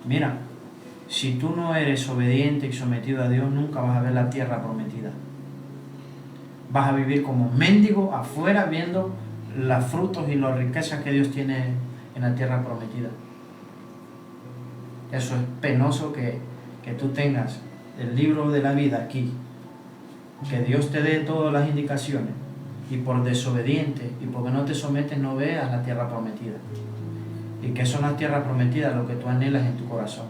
Mira, si tú no eres obediente y sometido a Dios, nunca vas a ver la tierra prometida. Vas a vivir como mendigo afuera viendo los frutos y las riquezas que Dios tiene en la tierra prometida. Eso es penoso que tú tengas el libro de la vida aquí, que Dios te dé todas las indicaciones y por desobediente y porque no te sometes no veas la tierra prometida. Y que son las tierras prometidas lo que tú anhelas en tu corazón.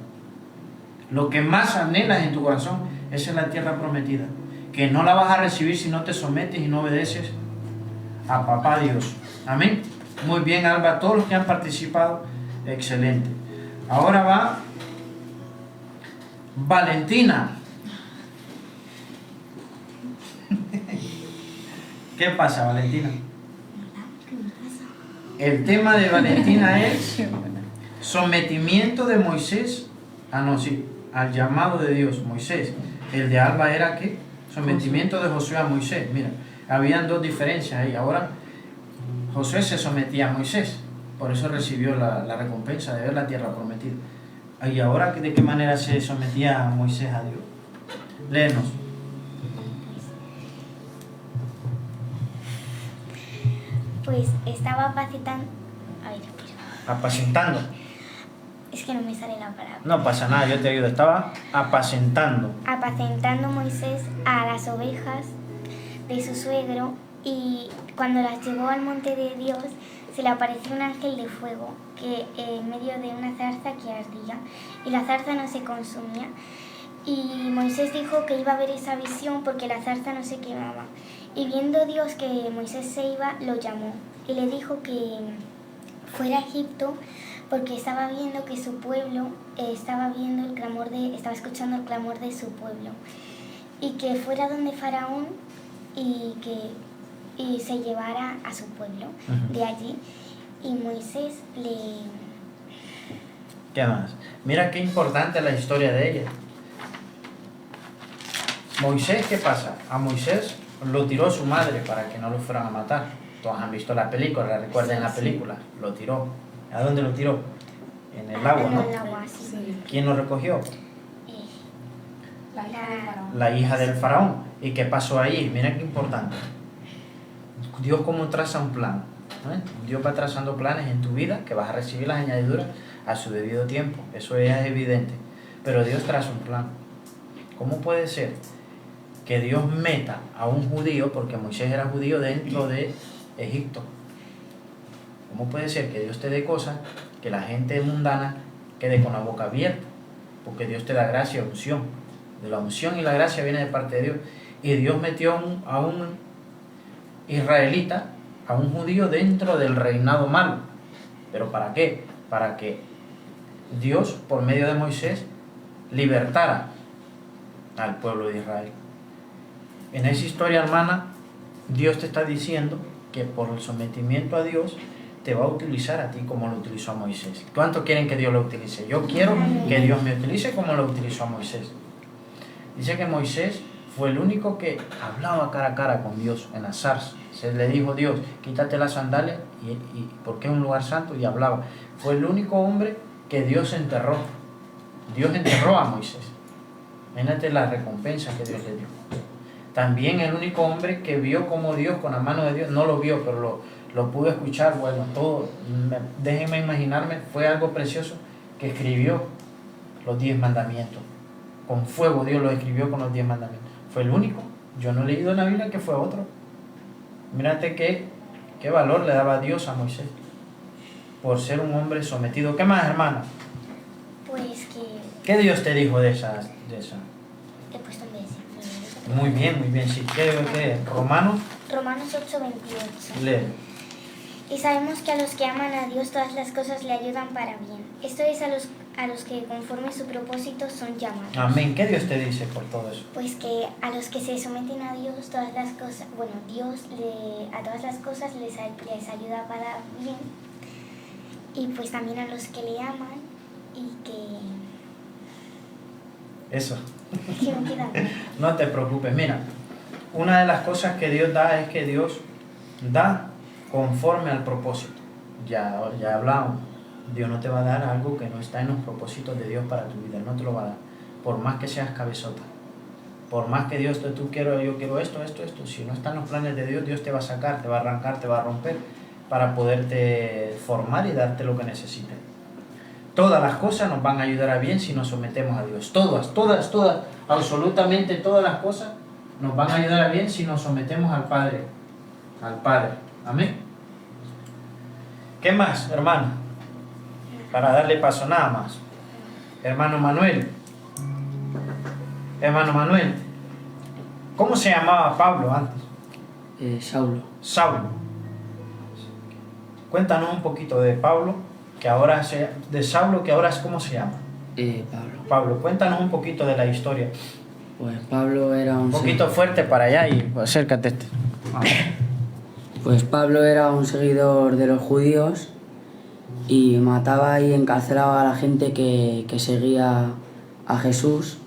Lo que más anhelas en tu corazón, esa es la tierra prometida. Que no la vas a recibir si no te sometes y no obedeces a papá Dios. Amén. Muy bien, Alba. Todos los que han participado, excelente. Ahora va Valentina. ¿Qué pasa, Valentina? El tema de Valentina es sometimiento de Moisés al llamado de Dios, Moisés. El de Alba era ¿qué? Sometimiento de Josué a Moisés. Mira, habían dos diferencias ahí. Ahora Josué se sometía a Moisés, por eso recibió la recompensa de ver la tierra prometida. Y ahora ¿de qué manera se sometía a Moisés a Dios? Léenos. Pues estaba apacentando. A ver, Apacentando. es que no me sale la palabra. No pasa nada, yo te ayudo. Estaba apacentando. Apacentando Moisés a las ovejas de su suegro, y cuando las llevó al monte de Dios, se le apareció un ángel de fuego que en medio de una zarza que ardía, y la zarza no se consumía. Y Moisés dijo que iba a ver esa visión porque la zarza no se quemaba. Y viendo Dios que Moisés se iba, lo llamó y le dijo que fuera a Egipto porque estaba viendo que su pueblo estaba escuchando el clamor de su pueblo, y que fuera donde Faraón y se llevara a su pueblo de allí. Y Moisés ¿Qué más? Mira qué importante la historia de ella. Moisés, ¿qué pasa? A Moisés lo tiró su madre para que no lo fueran a matar. Todos han visto la película, recuerden la película. Lo tiró. ¿A dónde lo tiró? en el agua, ¿no? En el agua, sí. ¿Quién lo recogió? La hija del faraón. La hija del faraón. ¿Y qué pasó ahí? Mira qué importante. Dios como traza un plan. Dios va trazando planes en tu vida que vas a recibir las añadiduras a su debido tiempo. Eso es evidente. Pero Dios traza un plan. ¿Cómo puede ser que Dios meta a un judío, porque Moisés era judío, dentro de Egipto? ¿Cómo puede ser que Dios te dé cosas que la gente mundana quede con la boca abierta? Porque Dios te da gracia y unción. De la unción y la gracia viene de parte de Dios. Y Dios metió a un israelita, a un judío dentro del reinado malo. ¿Pero para qué? Para que Dios, por medio de Moisés, libertara al pueblo de Israel. En esa historia, hermana, Dios te está diciendo que por el sometimiento a Dios te va a utilizar a ti como lo utilizó a Moisés. ¿Cuánto quieren que Dios lo utilice? Yo quiero que Dios me utilice como lo utilizó a Moisés. Dice que Moisés fue el único que hablaba cara a cara con Dios en la zarza. Se le dijo: Dios, quítate las sandalias, y porque es un lugar santo, y hablaba. Fue el único hombre que Dios enterró. Dios enterró a Moisés. Imagínate la recompensa que Dios le dio. También el único hombre que vio como Dios, con la mano de Dios, no lo vio, pero lo pudo escuchar. Bueno, todo, déjenme imaginarme, fue algo precioso, que escribió los 10 mandamientos. Con fuego Dios lo escribió con los 10 mandamientos. Fue el único. Yo no he leído en la Biblia que fue otro. Mírate qué valor le daba Dios a Moisés por ser un hombre sometido. ¿Qué más, hermana? Pues que ¿Qué Dios te dijo de esa? he puesto en vez. Muy bien, sí. ¿Qué? Romanos, 8:28. lee. Y sabemos que a los que aman a Dios todas las cosas le ayudan para bien. Esto es a los que conforme su propósito son llamados. Amén. ¿Qué Dios te dice por todo eso? Pues que a los que se someten a Dios todas las cosas, bueno, Dios a todas las cosas les ayuda para bien. Y pues también a los que le aman y que Eso. me queda bien. No te preocupes. Mira, una de las cosas que Dios da es que Dios da conforme al propósito. Ya hablamos. Dios no te va a dar algo que no está en los propósitos de Dios para tu vida. Él no te lo va a dar. Por más que seas cabezota. Por más que Dios yo quiero esto. Si no están los planes de Dios, Dios te va a sacar, te va a arrancar, te va a romper para poderte formar y darte lo que necesites. Todas las cosas nos van a ayudar a bien si nos sometemos a Dios. Todas, absolutamente todas las cosas nos van a ayudar a bien si nos sometemos al Padre. Al Padre. Amén. ¿Qué más, hermano? Para darle paso, nada más. Hermano Manuel. ¿Cómo se llamaba Pablo antes? Saulo. Saulo. Cuéntanos un poquito de Pablo, de Saulo, que ahora es, ¿cómo se llama? Pablo. Pablo, cuéntanos un poquito de la historia. Pues Pablo era Un poquito fuerte para allá y acércate. Pues Pablo era un seguidor de los judíos y mataba y encarcelaba a la gente que seguía a Jesús.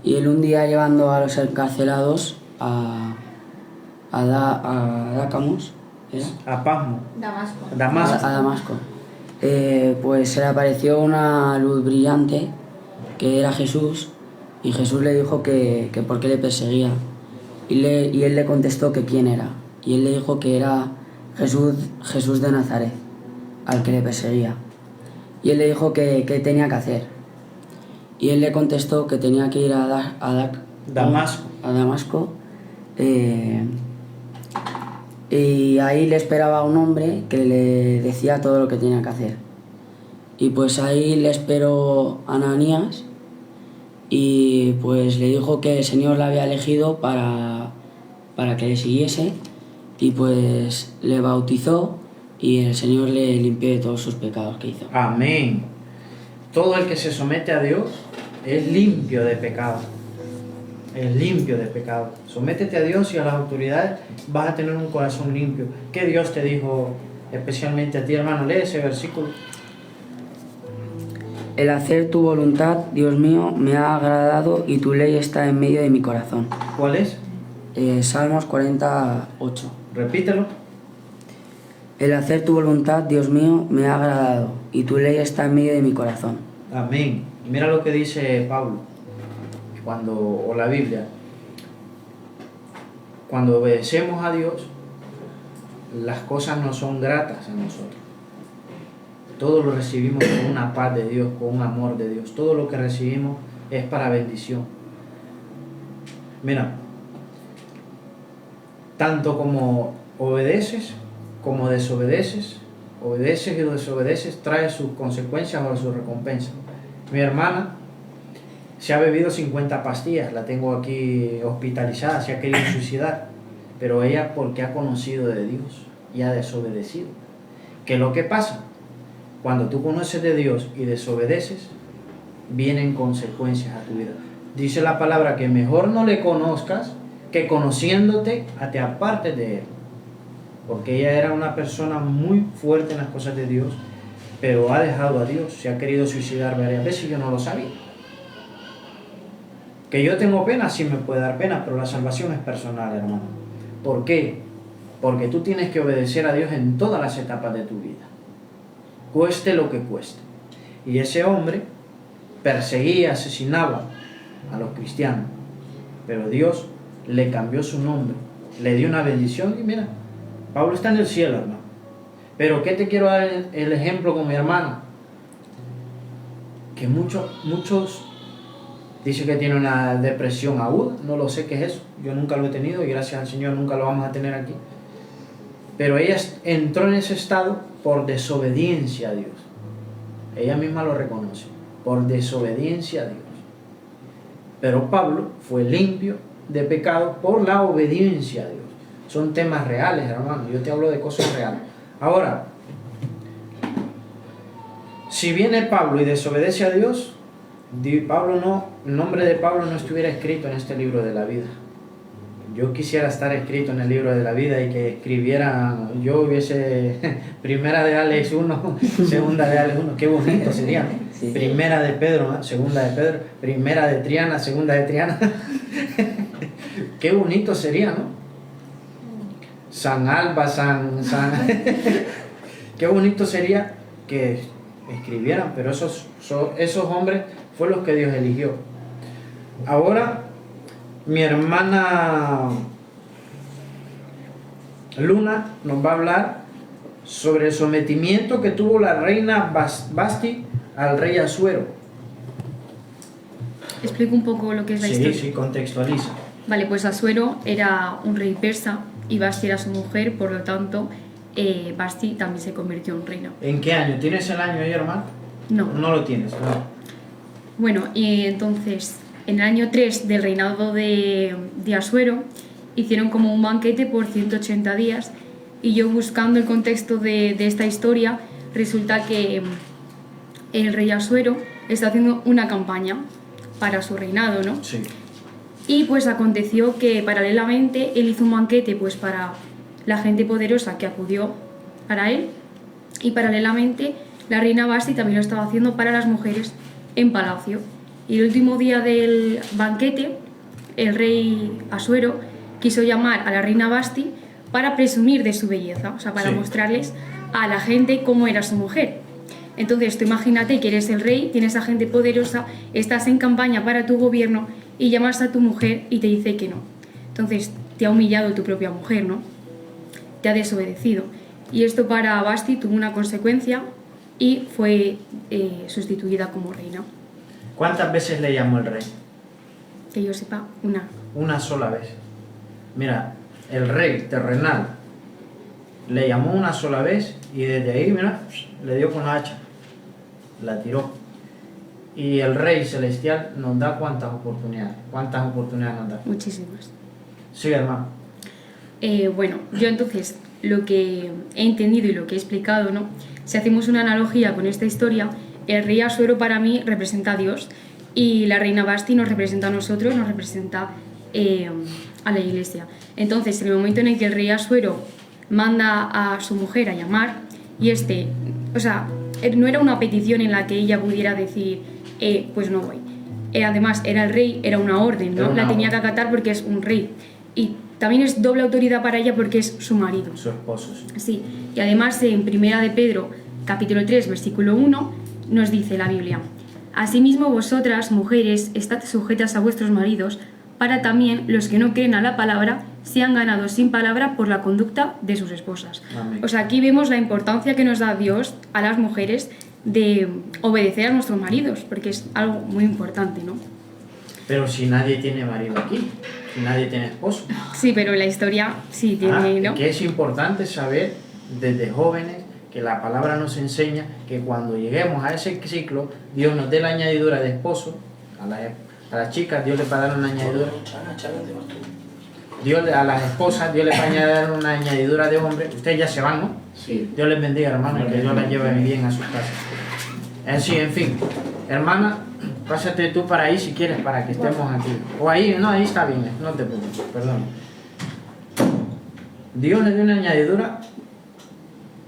Y él un día, llevando a los encarcelados a Dácamos, ¿era? A Pasmo. Damasco. A Damasco. Pues se le apareció una luz brillante que era Jesús, y Jesús le dijo que por qué le perseguía. Y él le contestó que quién era. Y él le dijo que era Jesús de Nazaret, al que le perseguía. Y él le dijo que qué tenía que hacer. Y él le contestó que tenía que ir a Damasco. Y ahí le esperaba un hombre que le decía todo lo que tenía que hacer. Y pues ahí le esperó Ananías, y pues le dijo que el Señor la había elegido para que le siguiese, y pues le bautizó y el Señor le limpió de todos sus pecados que hizo. Amén. Todo el que se somete a Dios es limpio de pecado. Es limpio de pecado. Sométete a Dios y a las autoridades, vas a tener un corazón limpio. ¿Qué Dios te dijo especialmente a ti, hermano? Lee ese versículo. El hacer tu voluntad, Dios mío, me ha agradado, y tu ley está en medio de mi corazón. ¿Cuál es? Salmos 48. Repítelo. El hacer tu voluntad, Dios mío, me ha agradado, y tu ley está en medio de mi corazón. Amén. Mira lo que dice Pablo, o la Biblia. Cuando obedecemos a Dios, las cosas no son gratas a nosotros. Todo lo recibimos con una paz de Dios, con un amor de Dios. Todo lo que recibimos es para bendición. Mira, tanto como obedeces, como desobedeces, obedeces y desobedeces, trae sus consecuencias o sus recompensas. Mi hermana se ha bebido 50 pastillas, la tengo aquí hospitalizada, se ha querido suicidar, pero ella porque ha conocido de Dios y ha desobedecido. ¿Qué es lo que pasa? Cuando tú conoces de Dios y desobedeces, vienen consecuencias a tu vida. Dice la palabra que mejor no le conozcas que conociéndote te apartes de él. Porque ella era una persona muy fuerte en las cosas de Dios, pero ha dejado a Dios, se ha querido suicidar varias veces y yo no lo sabía. Que yo tengo pena, sí me puede dar pena, pero la salvación es personal, hermano. ¿Por qué? Porque tú tienes que obedecer a Dios en todas las etapas de tu vida, cueste lo que cueste. Y ese hombre perseguía, asesinaba a los cristianos, pero Dios le cambió su nombre, le dio una bendición y mira, Pablo está en el cielo, hermano. Pero ¿qué te quiero dar el ejemplo con mi hermana? Que muchos dicen que tiene una depresión aguda, no lo sé qué es eso, yo nunca lo he tenido y gracias al Señor nunca lo vamos a tener aquí. Pero ella entró en ese estado por desobediencia a Dios. Ella misma lo reconoce, por desobediencia a Dios. Pero Pablo fue limpio de pecado por la obediencia a Dios. Son temas reales, hermano. Yo te hablo de cosas reales. Ahora, si viene Pablo y desobedece a Dios, el nombre de Pablo no estuviera escrito en este libro de la vida. Yo quisiera estar escrito en el libro de la vida y que escribieran, yo hubiese primera de Alex 1, segunda de Alex 1, qué bonito sería, ¿no? Sí. Primera de Pedro, segunda de Pedro, primera de Triana, segunda de Triana. Qué bonito sería, ¿no? San Alba, qué bonito sería que escribieran, pero esos hombres fueron los que Dios eligió. Ahora, mi hermana Luna nos va a hablar sobre el sometimiento que tuvo la reina Vasti al rey Asuero. Explico un poco lo que es la historia. Sí, contextualiza. Vale, pues Asuero era un rey persa y Vasti era su mujer, por lo tanto, Vasti también se convirtió en reina. ¿En qué año? ¿Tienes el año ahí, hermano? No. No lo tienes, no. Bueno, y entonces, en el año 3 del reinado de Asuero, hicieron como un banquete por 180 días y yo buscando el contexto de esta historia, resulta que el rey Asuero está haciendo una campaña para su reinado, ¿no? Sí. Y pues aconteció que paralelamente él hizo un banquete pues para la gente poderosa que acudió para él y paralelamente la reina Vasti también lo estaba haciendo para las mujeres en palacio. Y el último día del banquete el rey Asuero quiso llamar a la reina Vasti para presumir de su belleza, o sea, para mostrarles a la gente cómo era su mujer. Entonces tú imagínate que eres el rey, tienes a gente poderosa, estás en campaña para tu gobierno y llamas a tu mujer y te dice que no. Entonces te ha humillado tu propia mujer, ¿no? Te ha desobedecido. Y esto para Vasti tuvo una consecuencia y fue sustituida como reina. ¿Cuántas veces le llamó el rey? Que yo sepa, una. Una sola vez. Mira, el rey terrenal le llamó una sola vez y desde ahí, mira, le dio con la hacha, la tiró. Y el rey celestial nos da cuántas oportunidades nos da. Muchísimas. Sí, hermano. Bueno, yo entonces lo que he entendido y lo que he explicado, ¿no? Si hacemos una analogía con esta historia, el rey Asuero para mí representa a Dios y la reina Vasti nos representa a nosotros, nos representa a la iglesia. Entonces, en el momento en el que el rey Asuero manda a su mujer a llamar y o sea, no era una petición en la que ella pudiera decir, pues no voy. Además, era el rey, era una orden, ¿no? La tenía que acatar porque es un rey. y también es doble autoridad para ella porque es su marido. Su esposo, sí. Sí, y además en Primera de Pedro, capítulo 3, versículo 1, nos dice la Biblia: Asimismo vosotras, mujeres, estad sujetas a vuestros maridos, para también los que no creen a la palabra sean ganados sin palabra por la conducta de sus esposas. Amén. O sea, aquí vemos la importancia que nos da Dios a las mujeres de obedecer a nuestros maridos, porque es algo muy importante, ¿no? Pero si nadie tiene marido aquí, si nadie tiene esposo. Sí, pero la historia sí tiene, ¿no? Que es importante saber desde jóvenes que la palabra nos enseña que cuando lleguemos a ese ciclo, Dios nos dé la añadidura de esposo. A las chicas Dios les va a dar una añadidura. A las esposas Dios les va a añadir una añadidura de hombre. Ustedes ya se van, ¿no? Sí. Dios les bendiga, hermano, y que Dios las lleve bien a sus casas. Así, en fin, hermana, pásate tú para ahí si quieres, para que estemos aquí. O ahí, no, ahí está bien, no te preocupes, perdón. Dios les dio una añadidura,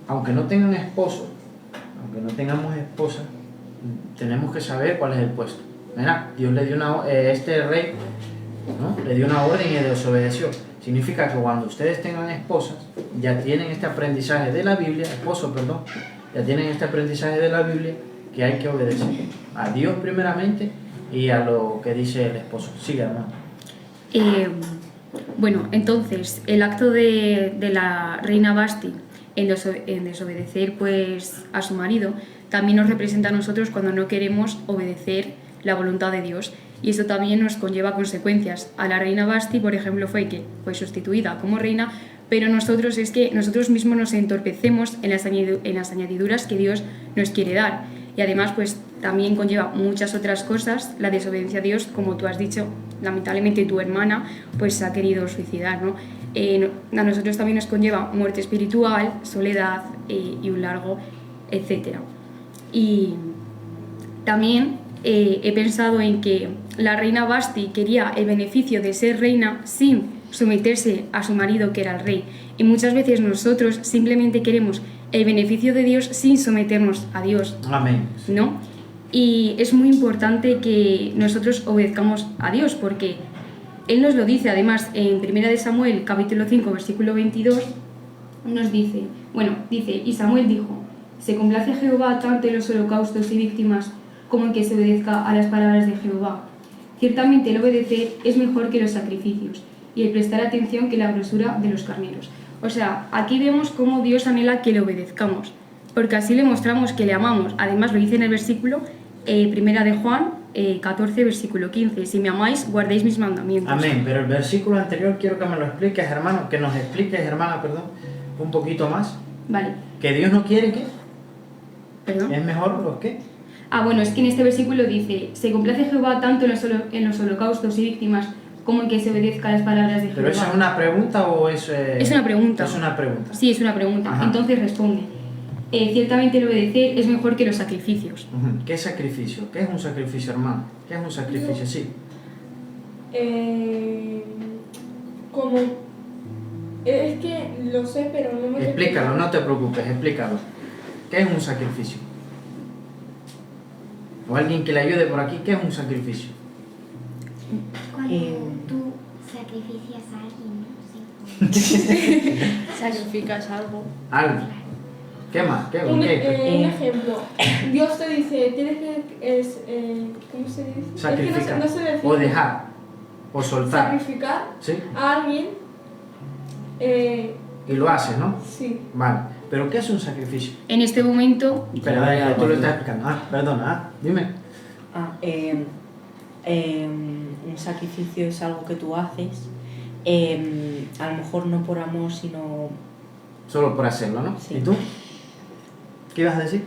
aunque no tengan esposo, aunque no tengamos esposa, tenemos que saber cuál es el puesto. Mira, Dios le dio este rey, ¿no? Le dio una orden y desobedeció. Significa que cuando ustedes tengan esposas, ya tienen este aprendizaje de la Biblia, ya tienen este aprendizaje de la Biblia, que hay que obedecer a Dios primeramente y a lo que dice el esposo. Sigue, hermano. Bueno, entonces, el acto de la reina Vasti en desobedecer pues, a su marido también nos representa a nosotros cuando no queremos obedecer la voluntad de Dios. Y eso también nos conlleva consecuencias. A la reina Vasti, por ejemplo, fue sustituida como reina, pero nosotros mismos nos entorpecemos en las añadiduras que Dios nos quiere dar. Y además, pues también conlleva muchas otras cosas, la desobediencia a Dios, como tú has dicho, lamentablemente tu hermana pues se ha querido suicidar, ¿no? A nosotros también nos conlleva muerte espiritual, soledad y un largo, etcétera. Y también he pensado en que la reina Vasti quería el beneficio de ser reina sin someterse a su marido, que era el rey. Y muchas veces nosotros simplemente queremos el beneficio de Dios sin someternos a Dios. Amén. ¿No? Y es muy importante que nosotros obedezcamos a Dios, porque Él nos lo dice, además, en 1 de Samuel, capítulo 5, versículo 22, nos dice, y Samuel dijo: se complace Jehová tanto en los holocaustos y víctimas como en que se obedezca a las palabras de Jehová. Ciertamente el obedecer es mejor que los sacrificios, y el prestar atención que la grosura de los carneros. O sea, aquí vemos cómo Dios anhela que le obedezcamos, porque así le mostramos que le amamos. Además lo dice en el versículo 1 de Juan 14, versículo 15: si me amáis, guardéis mis mandamientos. Amén, pero el versículo anterior quiero que me lo expliques, hermano, que nos expliques, hermana, un poquito más. Vale. ¿Que Dios no quiere qué? ¿Perdón? ¿Es mejor los qué? Bueno, es que en este versículo dice: se complace Jehová tanto en los holocaustos y víctimas como en que se obedezca a las palabras de Jehová. ¿Pero eso es una pregunta o es...? Es una pregunta. Es una pregunta. Sí, es una pregunta. Ajá. Entonces responde: ciertamente el obedecer es mejor que los sacrificios. ¿Qué sacrificio? ¿Qué es un sacrificio, hermano? ¿Qué es un sacrificio? Sí. Como... Es que lo sé, pero no me... Explícalo, no te preocupes, explícalo. ¿Qué es un sacrificio? O alguien que le ayude por aquí, ¿qué es un sacrificio? Cuando tú sacrificas a alguien, ¿no? Sí. Sacrificas algo. Algo. ¿Qué más? ¿Qué? Un ejemplo. Dios te dice, tienes que... ¿cómo se dice? Sacrificar. Es que no se decide. O dejar. O soltar. Sacrificar ¿Sí? a alguien. Y lo haces, ¿no? Sí. Vale. ¿Pero qué es un sacrificio? En este momento... Espera, tú lo estás explicando. Perdona, dime. Un sacrificio es algo que tú haces, a lo mejor no por amor, sino... Solo por hacerlo, ¿no? Sí. ¿Y tú? ¿Qué ibas a decir?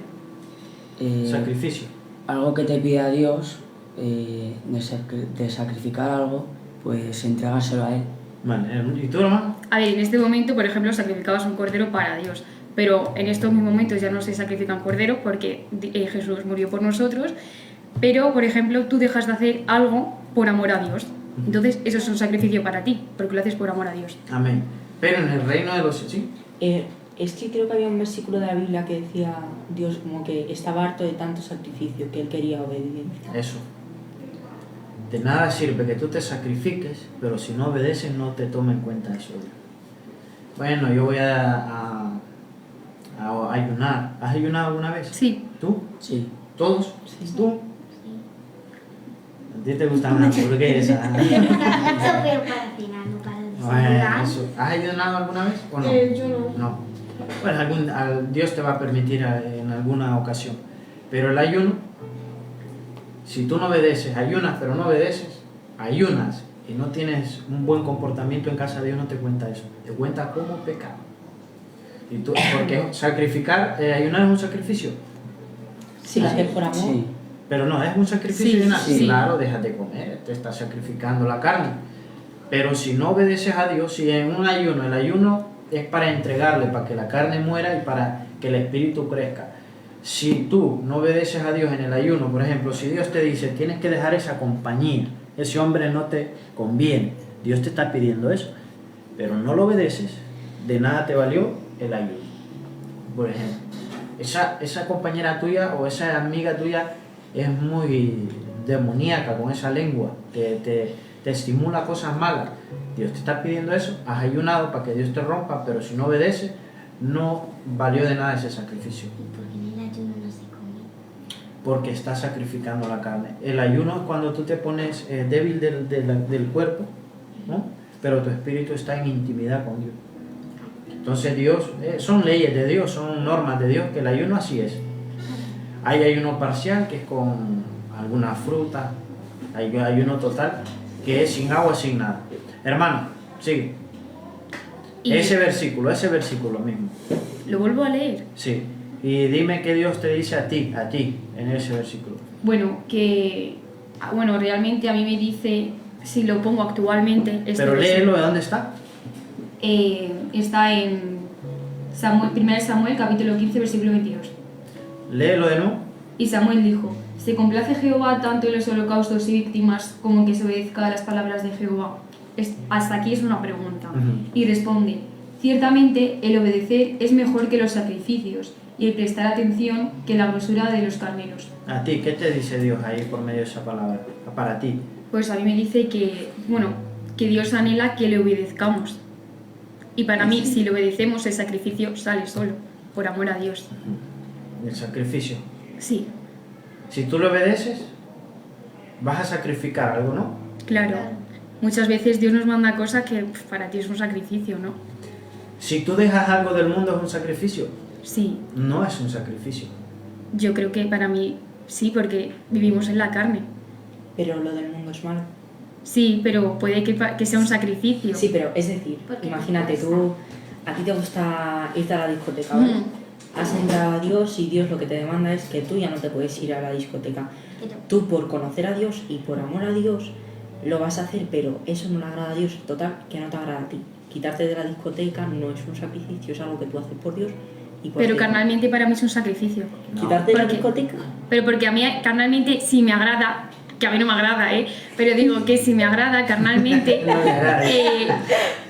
Sacrificio. Algo que te pide a Dios, de sacrificar algo, pues entregárselo a Él. Vale, ¿y tú, hermano? A ver, en este momento, por ejemplo, sacrificabas un cordero para Dios, pero en estos mismos momentos ya no se sacrifican corderos porque Jesús murió por nosotros, pero, por ejemplo, tú dejas de hacer algo por amor a Dios. Entonces, eso es un sacrificio para ti, porque lo haces por amor a Dios. Amén. Pero en el reino de los... ¿Sí? Es que creo que había un versículo de la Biblia que decía Dios como que estaba harto de tanto sacrificio, que Él quería obediencia. Eso. De nada sirve que tú te sacrifiques, pero si no obedeces no te toma en cuenta eso. Bueno, yo voy a ayunar. ¿Has ayunado alguna vez? Sí. ¿Tú? Sí. ¿Todos? Sí. ¿Tú? ¿A ti te gusta una hamburguesa? Eso pero para cenar, no para Bueno, desayunar. eso. ¿Has ayunado alguna vez o no? Yo no. No. Bueno, Dios te va a permitir en alguna ocasión. Pero el ayuno, si tú no obedeces, ayunas pero no obedeces, ayunas y no tienes un buen comportamiento en casa de Dios, no te cuenta eso. Te cuenta como pecado. Y tú, porque sacrificar, ayunar es un sacrificio. Si lo haces por amor. Sí. Pero no, es un sacrificio Sí, de nada. sí. Claro, dejas de comer, te estás sacrificando la carne. Pero si no obedeces a Dios, si en un ayuno, el ayuno es para entregarle, para que la carne muera y para que el espíritu crezca. Si tú no obedeces a Dios en el ayuno, por ejemplo, si Dios te dice, tienes que dejar esa compañía, ese hombre no te conviene, Dios te está pidiendo eso, pero no lo obedeces, de nada te valió el ayuno. Por ejemplo, esa compañera tuya o esa amiga tuya es muy demoníaca con esa lengua, te estimula cosas malas. Dios te está pidiendo eso, has ayunado para que Dios te rompa, pero si no obedeces, no valió de nada ese sacrificio. Porque en el ayuno no se come. Porque estás sacrificando la carne. El ayuno es cuando tú te pones débil del cuerpo, ¿no? Pero tu espíritu está en intimidad con Dios. Entonces Dios, son leyes de Dios, son normas de Dios, que el ayuno así es. Hay ayuno parcial, que es con alguna fruta, hay ayuno total, que es sin agua, sin nada. Hermano, sigue. Y Ese versículo mismo. lo vuelvo a leer. Sí. Y dime qué Dios te dice a ti, en ese versículo. Bueno, realmente a mí me dice, si lo pongo actualmente... Pero léelo, ¿de dónde está? Está en 1 Samuel, capítulo 15, versículo 22. Léelo de nuevo. Y Samuel dijo, ¿se complace Jehová tanto en los holocaustos y víctimas como en que se obedezca a las palabras de Jehová? Hasta aquí es una pregunta. Y responde, ciertamente el obedecer es mejor que los sacrificios y el prestar atención que la grosura de los carneros. A ti, ¿qué te dice Dios ahí por medio de esa palabra? Para ti. Pues a mí me dice que Dios anhela que le obedezcamos. Y para mí, si le obedecemos, el sacrificio sale solo, por amor a Dios. El sacrificio. Sí. Si tú le obedeces, vas a sacrificar algo, ¿no? Claro. Muchas veces Dios nos manda cosas que para ti es un sacrificio, ¿no? Si tú dejas algo del mundo, ¿es un sacrificio? Sí. No es un sacrificio. Yo creo que para mí sí, porque vivimos en la carne. Pero lo del mundo es malo. Sí, pero puede que sea un sacrificio. Sí, pero es decir, imagínate tú, a ti te gusta irte a la discoteca, ¿vale? Has entrado a Dios y Dios lo que te demanda es que tú ya no te puedes ir a la discoteca. Tú por conocer a Dios y por amor a Dios lo vas a hacer, pero eso no le agrada a Dios, total, que no te agrada a ti. Quitarte de la discoteca no es un sacrificio, es algo que tú haces por Dios. Y por Pero ti. carnalmente para mí es un sacrificio. ¿Quitarte de la discoteca? Pero porque a mí carnalmente sí me agrada, que a mí no me agrada, pero digo que si me agrada carnalmente... No le agrada.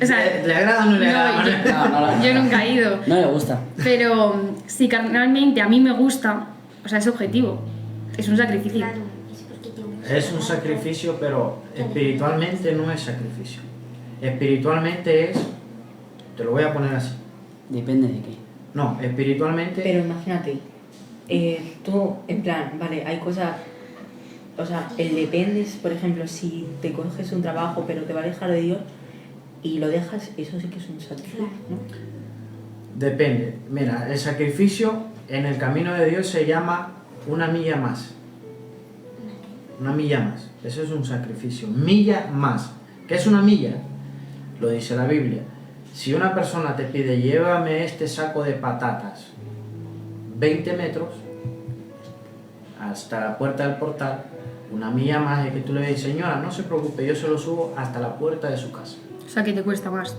O sea, ¿Le agrada o no le agrada? yo nunca he ido. No le gusta. Pero si carnalmente a mí me gusta, o sea, es objetivo, es un sacrificio. Claro, es porque te gusta. Es un sacrificio, pero espiritualmente no es sacrificio. Espiritualmente es, te lo voy a poner así. Depende de qué. No, espiritualmente... Pero imagínate, tú, en plan, vale, hay cosas... O sea, el dependes, por ejemplo, si te coges un trabajo pero te va a alejar de Dios y lo dejas, eso sí que es un sacrificio, ¿no? Depende. Mira, el sacrificio en el camino de Dios se llama una milla más. Una milla más. Eso es un sacrificio. Milla más. ¿Qué es una milla? Lo dice la Biblia. Si una persona te pide, llévame este saco de patatas 20 metros hasta la puerta del portal, una milla más es que tú le dices, señora, no se preocupe, yo se lo subo hasta la puerta de su casa. O sea, que te cuesta más.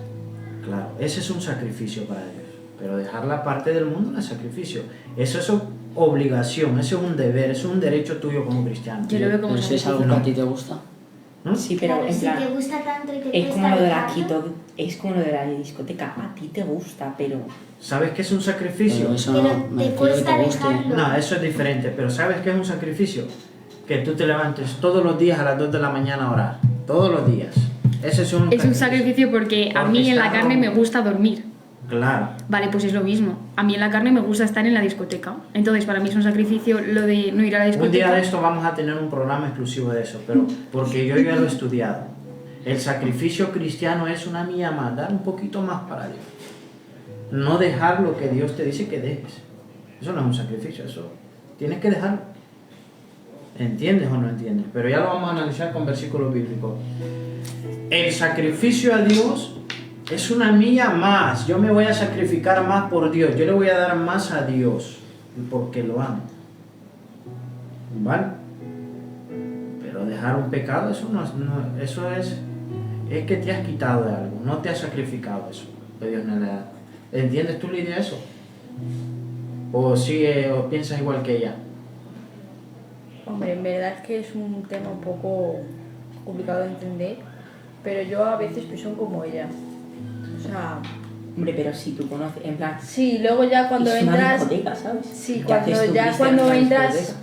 Claro, ese es un sacrificio para Dios. Pero dejar la parte del mundo no es sacrificio. Eso es obligación, eso es un deber, eso es un derecho tuyo como cristiano. Yo lo veo como Pero si es algo que a ti te gusta. ¿no? Sí, pero Claro, en si plan, te gusta tanto y te es cuesta como lo de la dejarlo, es como lo de la discoteca, a ti te gusta, pero... ¿Sabes qué es un sacrificio? Pero eso Pero no me te refiero que cuesta te guste. dejarlo. No, eso es diferente, pero ¿sabes qué es un sacrificio? que tú te levantes todos los días a las 2 de la mañana a orar. Todos los días. Ese es un sacrificio porque a mí en la carne me gusta dormir. Claro. Vale, pues es lo mismo. A mí en la carne me gusta estar en la discoteca. Entonces, para mí es un sacrificio lo de no ir a la discoteca. Un día de esto vamos a tener un programa exclusivo de eso, pero porque yo ya lo he estudiado. El sacrificio cristiano es una milla más, dar un poquito más para Dios. No dejar lo que Dios te dice que dejes. Eso no es un sacrificio, eso tienes que dejarlo. ¿Entiendes o no entiendes? Pero ya lo vamos a analizar con versículos bíblicos. El sacrificio a Dios es una milla más. Yo me voy a sacrificar más por Dios. Yo le voy a dar más a Dios porque lo amo. ¿Vale? Pero dejar un pecado, eso eso es que te has quitado de algo. No te has sacrificado eso que Dios no le da. ¿Entiendes tú, Lidia, eso? ¿O sigue o piensas igual que ella? Hombre, en verdad es que es un tema un poco complicado de entender, pero yo a veces pienso como ella. O sea... Hombre, pero si tú conoces, en plan... Sí, luego ya cuando es una entras... discoteca, ¿sabes? Sí, ¿Qué cuando haces tú, entras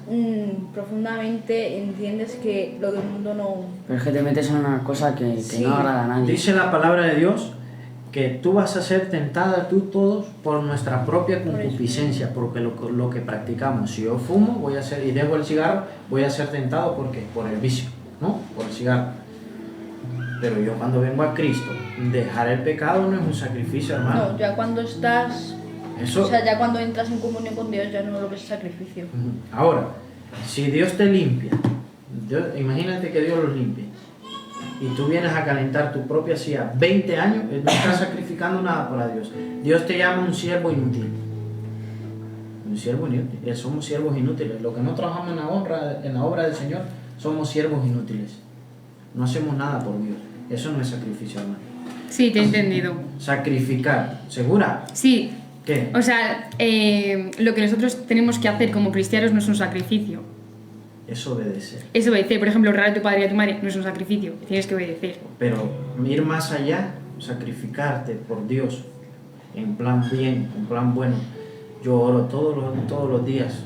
profundamente entiendes que lo del mundo no... Pero es que te metes en una cosa que no agrada a nadie. Dice la palabra de Dios que tú vas a ser tentada, tú todos, por nuestra propia concupiscencia, porque lo que practicamos. Si yo fumo voy a ser, y dejo el cigarro, voy a ser tentado porque por el vicio, ¿no? Por el cigarro. Pero yo cuando vengo a Cristo, dejar el pecado no es un sacrificio, hermano. No, ya cuando estás... Eso... O sea, ya cuando entras en comunión con Dios ya no lo ves sacrificio. Ahora, si Dios te limpia, imagínate que Dios los limpie, y tú vienes a calentar tu propia silla 20 años, no estás sacrificando nada para Dios. Dios te llama un siervo inútil. Un siervo inútil. Somos siervos inútiles. Los que no trabajamos en la obra del Señor, somos siervos inútiles. No hacemos nada por Dios. Eso no es sacrificio, hermano. Sí, te he entendido. Sacrificar. ¿Segura? Sí. ¿Qué? O sea, lo que nosotros tenemos que hacer como cristianos no es un sacrificio. Es obedecer. Es obedecer. Por ejemplo, honrar a tu padre y a tu madre no es un sacrificio. Tienes que obedecer. Pero ir más allá, sacrificarte por Dios, en plan bien, en plan bueno. Yo oro todos los días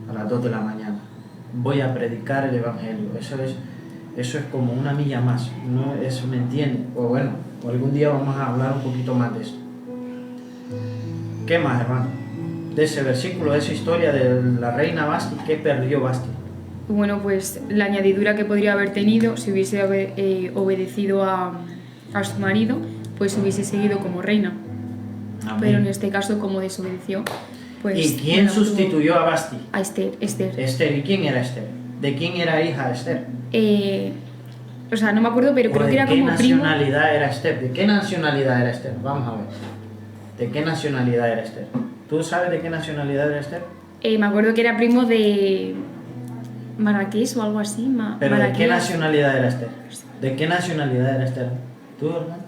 a las 2 de la mañana. Voy a predicar el Evangelio. Eso es como una milla más. No es, ¿me entiendes? O bueno, algún día vamos a hablar un poquito más de esto. ¿Qué más, hermano? De ese versículo, de esa historia de la reina Basti, ¿qué perdió Basti? Bueno, pues la añadidura que podría haber tenido si hubiese obedecido a su marido, pues hubiese seguido como reina. Amén. Pero en este caso, como desobedeció, pues... ¿Y quién sustituyó a Basti? A Esther. Esther. ¿Y quién era Esther? ¿De quién era hija Esther? O sea, no me acuerdo, pero creo que era como primo... ¿De qué nacionalidad era Esther? ¿De qué nacionalidad era Esther? Vamos a ver. ¿De qué nacionalidad era Esther? ¿Tú sabes de qué nacionalidad era Esther? Me acuerdo que era primo de... Marrakech o algo así. ¿Pero de qué nacionalidad era Esther? ¿De qué nacionalidad era Esther? ¿Tú, hermano?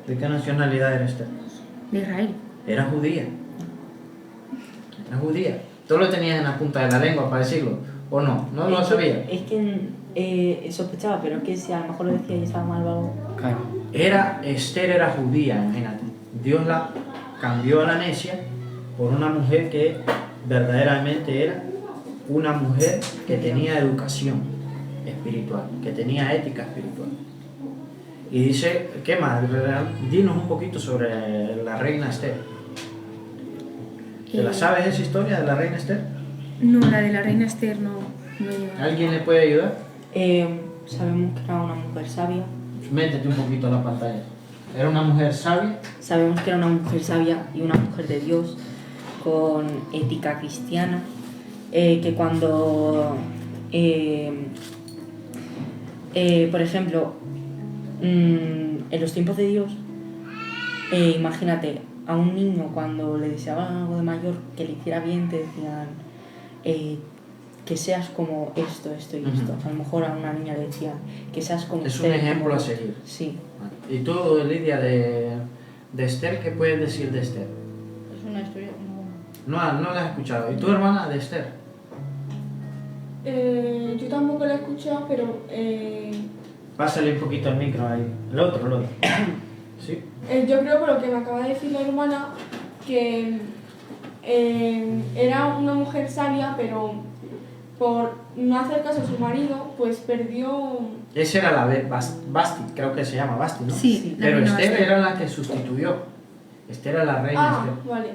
¿De qué nacionalidad era Esther? De Israel. Era judía. Era judía. ¿Tú lo tenías en la punta de la lengua para decirlo? ¿O no? ¿No lo sabías? Es que sospechaba, pero que si a lo mejor lo decía y estaba mal o algo. Claro. Esther era judía, imagínate. Dios la cambió a la necia por una mujer que verdaderamente era una mujer que tenía educación espiritual, que tenía ética espiritual. Y dice, ¿qué más? Dinos un poquito sobre la reina Esther. ¿Te la sabes esa historia de la reina Esther? No, la de la reina Esther no llega. ¿Alguien le puede ayudar? Sabemos que era una mujer sabia. Métete un poquito a la pantalla. ¿Era una mujer sabia? Sabemos que era una mujer sabia y una mujer de Dios con ética cristiana. Que cuando, por ejemplo, en los tiempos de Dios, imagínate, a un niño cuando le deseaban algo de mayor que le hiciera bien, te decían que seas como esto y esto. A lo mejor a una niña le decían que seas como es Esther, un ejemplo como... a seguir. Sí. ¿Y tú, Lidia, de Esther, qué puedes decir de Esther? Es una historia... No la has escuchado. ¿Y tu hermana de Esther? Yo tampoco la he escuchado, pero... Pásale un poquito el micro ahí. El otro. ¿Sí? Yo creo, por lo que me acaba de decir la hermana, que era una mujer sabia, pero por no hacer caso a su marido, pues perdió... Esa era la Basti, creo que se llama Basti, ¿no? Sí, la Pero reina Esther Esther. era la que sustituyó. Esther era la reina Ah, Esther. vale.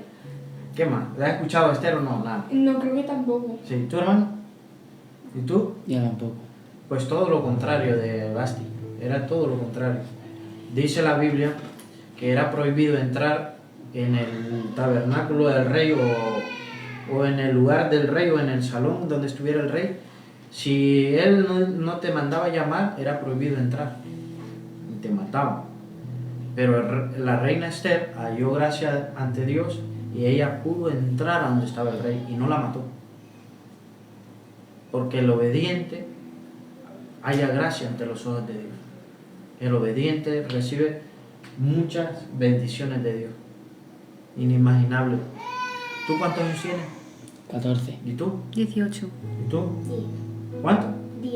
¿Qué más? ¿La has escuchado Esther o no? Nada. No, creo que tampoco. Sí, ¿tú, hermano? ¿Y tú? Yo tampoco. Pues todo lo contrario de Basti. Era todo lo contrario. Dice la Biblia que era prohibido entrar en el tabernáculo del rey o en el lugar del rey o en el salón donde estuviera el rey. Si él no te mandaba llamar, era prohibido entrar. Y te mataban. Pero la reina Esther halló gracia ante Dios y ella pudo entrar a donde estaba el rey y no la mató. Porque el obediente halla gracia ante los ojos de Dios. El obediente recibe muchas bendiciones de Dios. Inimaginable. ¿Tú cuántos años tienes? 14. ¿Y tú? 18. ¿Y tú? 10. ¿Cuánto? 10.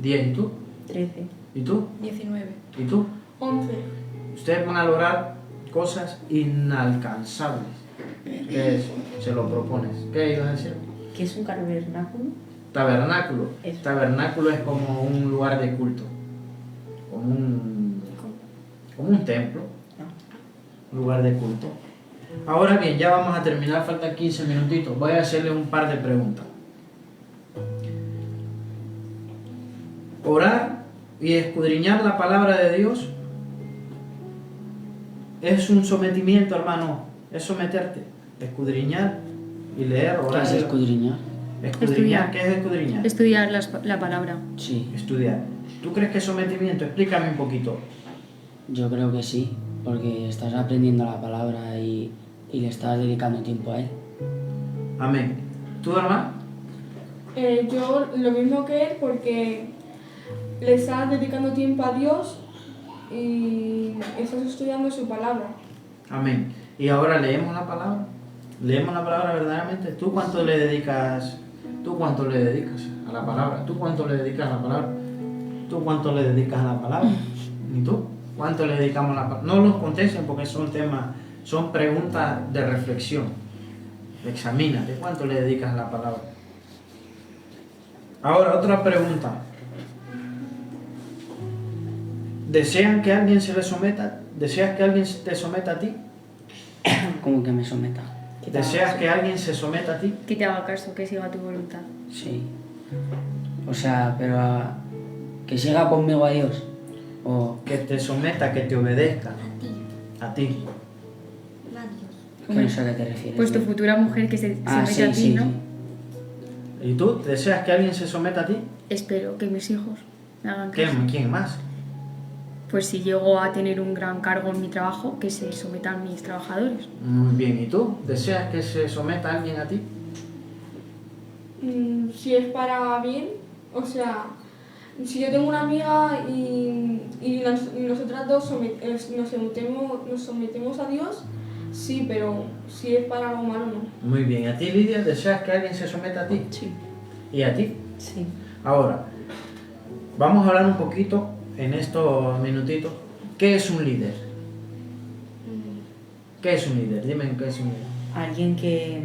10. ¿Y tú? 13. ¿Y tú? 19. ¿Y tú? 11. Ustedes van a lograr cosas inalcanzables. ¿Qué es? Se lo propones. ¿Qué ibas a decir? ¿Qué es un tabernáculo? Tabernáculo. Eso. Tabernáculo es como un lugar de culto. Como un templo. Un lugar de culto. Ahora bien, ya vamos a terminar, faltan 15 minutitos. Voy a hacerle un par de preguntas. Orar y escudriñar la palabra de Dios es un sometimiento, hermano. Es someterte. Escudriñar y leer, ¿Qué orar. es escudriñar? Escudriñar. ¿Qué es escudriñar? Estudiar la palabra. Sí, Estudiar. ¿Tú crees que es sometimiento? Explícame un poquito. yo creo que sí, porque estás aprendiendo la palabra y le estás dedicando tiempo a él. Amén. ¿Tú, hermano? Yo lo mismo que él porque le estás dedicando tiempo a Dios y estás estudiando su palabra. Amén. Y ahora leemos la palabra. Leemos la palabra verdaderamente. ¿Tú cuánto le dedicas? ¿Tú cuánto le dedicas a la palabra? ¿Tú cuánto le dedicas a la palabra? ¿Tú cuánto le dedicas a la palabra? ¿Y tú? ¿Cuánto le dedicamos a la palabra? No los contesten porque son temas, son preguntas de reflexión. Examínate. ¿Cuánto le dedicas a la palabra? Ahora, otra pregunta. ¿Desean que alguien se le someta? ¿Deseas que alguien te someta a ti? Como que me someta. ¿Deseas que alguien se someta a ti? Que te haga caso, que siga tu voluntad. Sí. O sea, pero que siga conmigo a Dios. O Que te someta, que te obedezca A ti. a ti. No a Dios. que no sé a qué te refieres. Pues tu futura mujer que se somete sí, a ti, sí, ¿no? sí. ¿Y tú? ¿Deseas que alguien se someta a ti? Espero que mis hijos me hagan caso. ¿Quién más? Pues si llego a tener un gran cargo en mi trabajo, que se sometan mis trabajadores. Muy bien. ¿Y tú? ¿Deseas que se someta alguien a ti? Si es para bien, o sea, si yo tengo una amiga y nosotras dos nos sometemos a Dios, sí, pero si es para algo malo, no. Muy bien. ¿A ti, Lidia? ¿Deseas que alguien se someta a ti? Sí. ¿Y a ti? Sí. Ahora, vamos a hablar un poquito en estos minutitos. ¿Qué es un líder? ¿Qué es un líder? Dime qué es un líder. Alguien que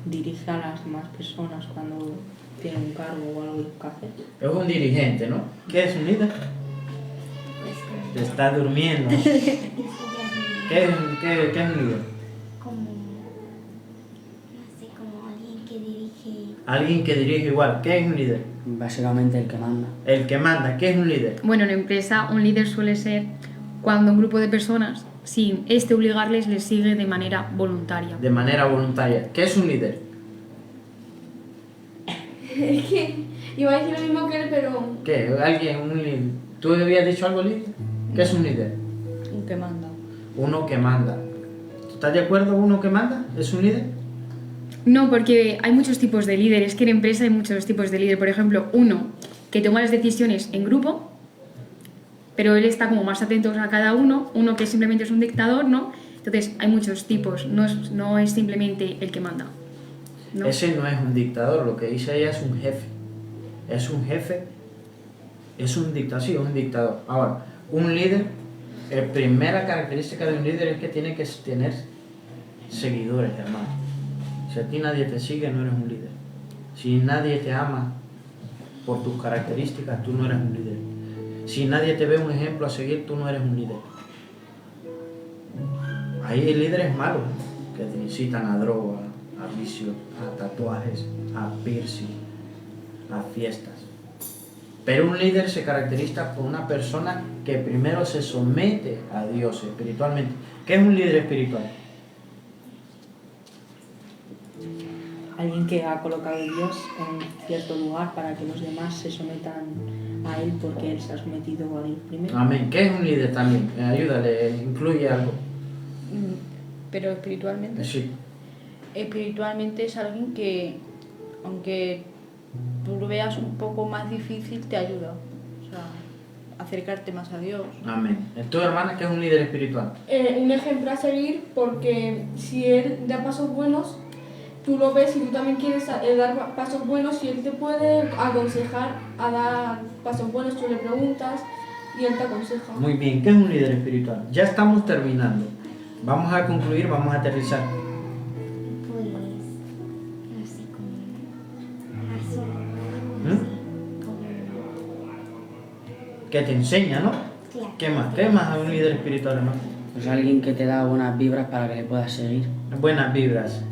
dirige a las demás personas cuando tiene un cargo o algo que hacer. Es un dirigente, ¿no? ¿Qué es un líder? Te está durmiendo. ¿Qué es un líder? Como, no sé, como alguien que dirige. Alguien que dirige igual. ¿Qué es un líder? Básicamente el que manda. El que manda. ¿Qué es un líder? Bueno, en empresa un líder suele ser cuando un grupo de personas, sin obligarles, les sigue de manera voluntaria. De manera voluntaria. ¿Qué es un líder? Es que iba a decir lo mismo que él, pero ¿Qué? Un líder. ¿Tú habías dicho algo, líder? ¿Qué es un líder? Un que manda. Uno que manda. ¿Tú estás de acuerdo? ¿Uno que manda? ¿Es un líder? No, porque hay muchos tipos de líderes, que en empresa hay muchos tipos de líder. Por ejemplo, uno que toma las decisiones en grupo, pero él está como más atento a cada uno. Uno que simplemente es un dictador, ¿no? Entonces hay muchos tipos, no es simplemente el que manda, ¿no? Ese no es un dictador, lo que dice ella es un jefe. Es un jefe, es un dictador, sí, un dictador. Ahora, un líder, la primera característica de un líder es que tiene que tener seguidores, hermano. Si a ti nadie te sigue, no eres un líder. Si nadie te ama, por tus características, tú no eres un líder. Si nadie te ve un ejemplo a seguir, tú no eres un líder. Hay líderes malos que te incitan a droga, a vicio, a tatuajes, a piercing, a fiestas. Pero un líder se caracteriza por una persona que primero se somete a Dios espiritualmente. ¿Qué es un líder espiritual? Alguien que ha colocado a Dios en cierto lugar para que los demás se sometan a Él porque Él se ha sometido a Él primero. Amén. ¿Qué es un líder también? Ayúdale, incluye algo. Pero espiritualmente. Sí. Espiritualmente es alguien que, aunque tú lo veas un poco más difícil, te ayuda. O sea, acercarte más a Dios. Amén. ¿Tu hermana qué es un líder espiritual? Un ejemplo a seguir, porque si él da pasos buenos, tú lo ves y tú también quieres dar pasos buenos, y él te puede aconsejar a dar pasos buenos, tú le preguntas y él te aconseja. Muy bien, ¿qué es un líder espiritual? Ya estamos terminando. Vamos a concluir, vamos a aterrizar. Pues, así Que te enseña, ¿no? Claro. ¿Qué más? ¿Qué más es un líder espiritual, hermano? Pues alguien que te da buenas vibras para que le puedas seguir. Buenas vibras.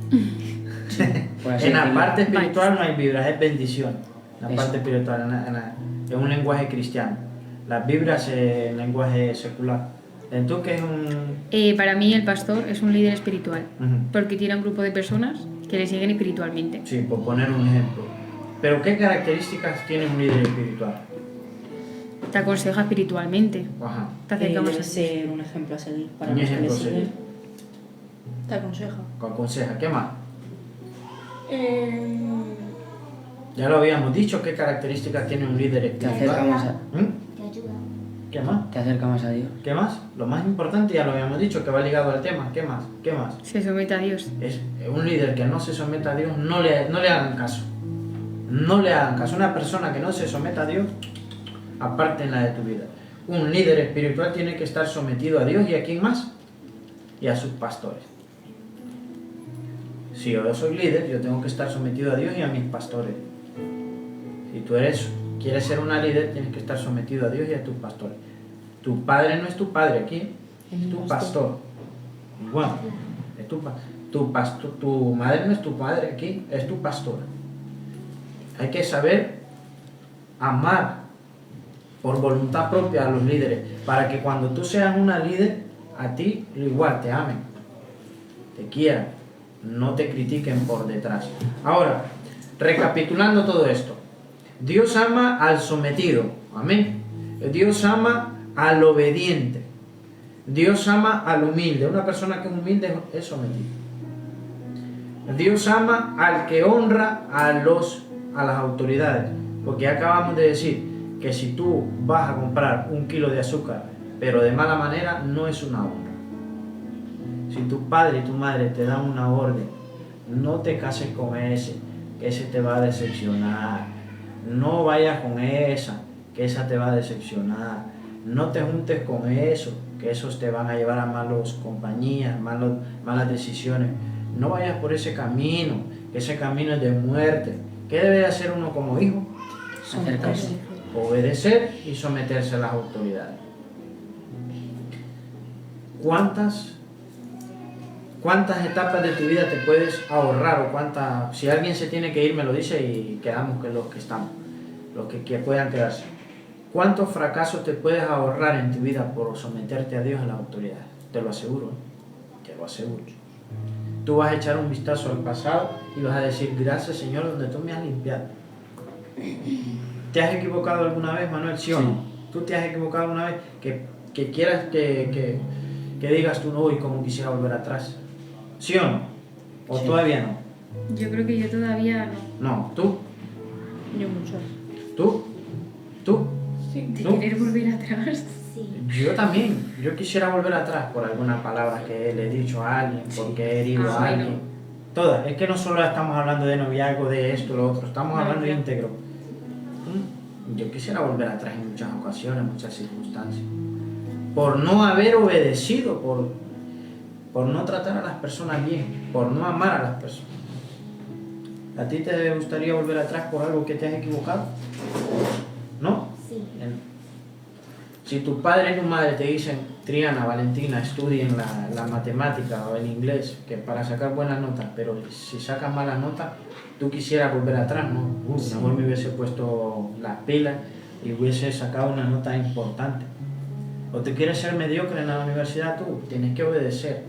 Por así En la decirlo. parte espiritual no hay vibras, es bendición. En la Eso. parte espiritual, es un lenguaje cristiano. Las vibras es lenguaje secular. ¿Tú qué es un...? Para mí el pastor es un líder espiritual, Ujú. porque tiene un grupo de personas que le siguen espiritualmente. Sí, por poner un ejemplo. Pero ¿qué características tiene un líder espiritual? Te aconseja espiritualmente. Ajá. Te acerca más Debe a ser un ejemplo a seguir para Un los que le ejemplo a siguen. seguir. Te aconseja. Aconseja. ¿Qué más? Eh, Ya lo habíamos dicho, ¿qué características tiene un líder Te acerca espiritual? más a, ¿Mm? Te ayuda. ¿Qué más? te acerca más a Dios. ¿Qué más? Lo más importante ya lo habíamos dicho, que va ligado al tema. ¿Qué más? ¿Qué más? Se somete a Dios. Es un líder que no se someta a Dios, no le hagan caso. No le hagan caso. Una persona que no se someta a Dios, apártenla de tu vida. Un líder espiritual tiene que estar sometido a Dios, ¿y a quién más? Y a sus pastores. Si yo soy líder, yo tengo que estar sometido a Dios y a mis pastores. Si tú quieres ser una líder, tienes que estar sometido a Dios y a tus pastores. Tu padre no es tu padre aquí, es tu pastor. Bueno, es tu madre no es tu padre aquí, es tu pastor. Hay que saber amar por voluntad propia a los líderes, para que cuando tú seas una líder, a ti igual te amen, te quieran, no te critiquen por detrás. Ahora, recapitulando todo esto, Dios ama al sometido, amén. Dios ama al obediente. Dios ama al humilde. Una persona que es humilde es sometido. Dios ama al que honra a las autoridades, porque acabamos de decir que si tú vas a comprar 1 kilo de azúcar, pero de mala manera, no es una honra. Si tu padre y tu madre te dan una orden, no te cases con ese, que ese te va a decepcionar. No vayas con esa, que esa te va a decepcionar. No te juntes con eso, que esos te van a llevar a malas compañías, malas decisiones. No vayas por ese camino, que ese camino es de muerte. ¿Qué debe hacer uno como hijo? Acercarse. Obedecer y someterse a las autoridades. ¿Cuántas etapas de tu vida te puedes ahorrar? O si alguien se tiene que ir, me lo dice y quedamos que los que estamos, los que puedan quedarse. ¿Cuántos fracasos te puedes ahorrar en tu vida por someterte a Dios a las autoridades? Te lo aseguro, te lo aseguro. Tú vas a echar un vistazo al pasado y vas a decir, gracias Señor, donde tú me has limpiado. ¿Te has equivocado alguna vez, Manuel? ¿Sí o no? ¿Tú te has equivocado alguna vez que quieras que digas tú, no, uy, como quisiera volver atrás? ¿Sí o no? ¿O Sí. todavía no? Yo creo que yo todavía no. No, ¿tú? Yo mucho. ¿Tú? sí. ¿De ¿No? querer volver atrás? Sí. Yo también. Yo quisiera volver atrás por algunas palabras que le he dicho a alguien, porque he herido a bueno. alguien. Todas. Es que no solo estamos hablando de noviazgo, de esto, lo otro. Estamos No, hablando de claro. íntegro. Yo quisiera volver atrás en muchas ocasiones, en muchas circunstancias. Por no haber obedecido, por no tratar a las personas bien, por no amar a las personas. ¿A ti te gustaría volver atrás por algo que te has equivocado? ¿No? Sí. Si tu padre y tu madre te dicen, Triana, Valentina, estudien la matemática o el inglés, que para sacar buenas notas, pero si sacas malas notas, tú quisieras volver atrás, ¿no? Mejor me hubiese puesto las pilas y hubiese sacado una nota importante. O te quieres ser mediocre en la universidad, tú tienes que obedecer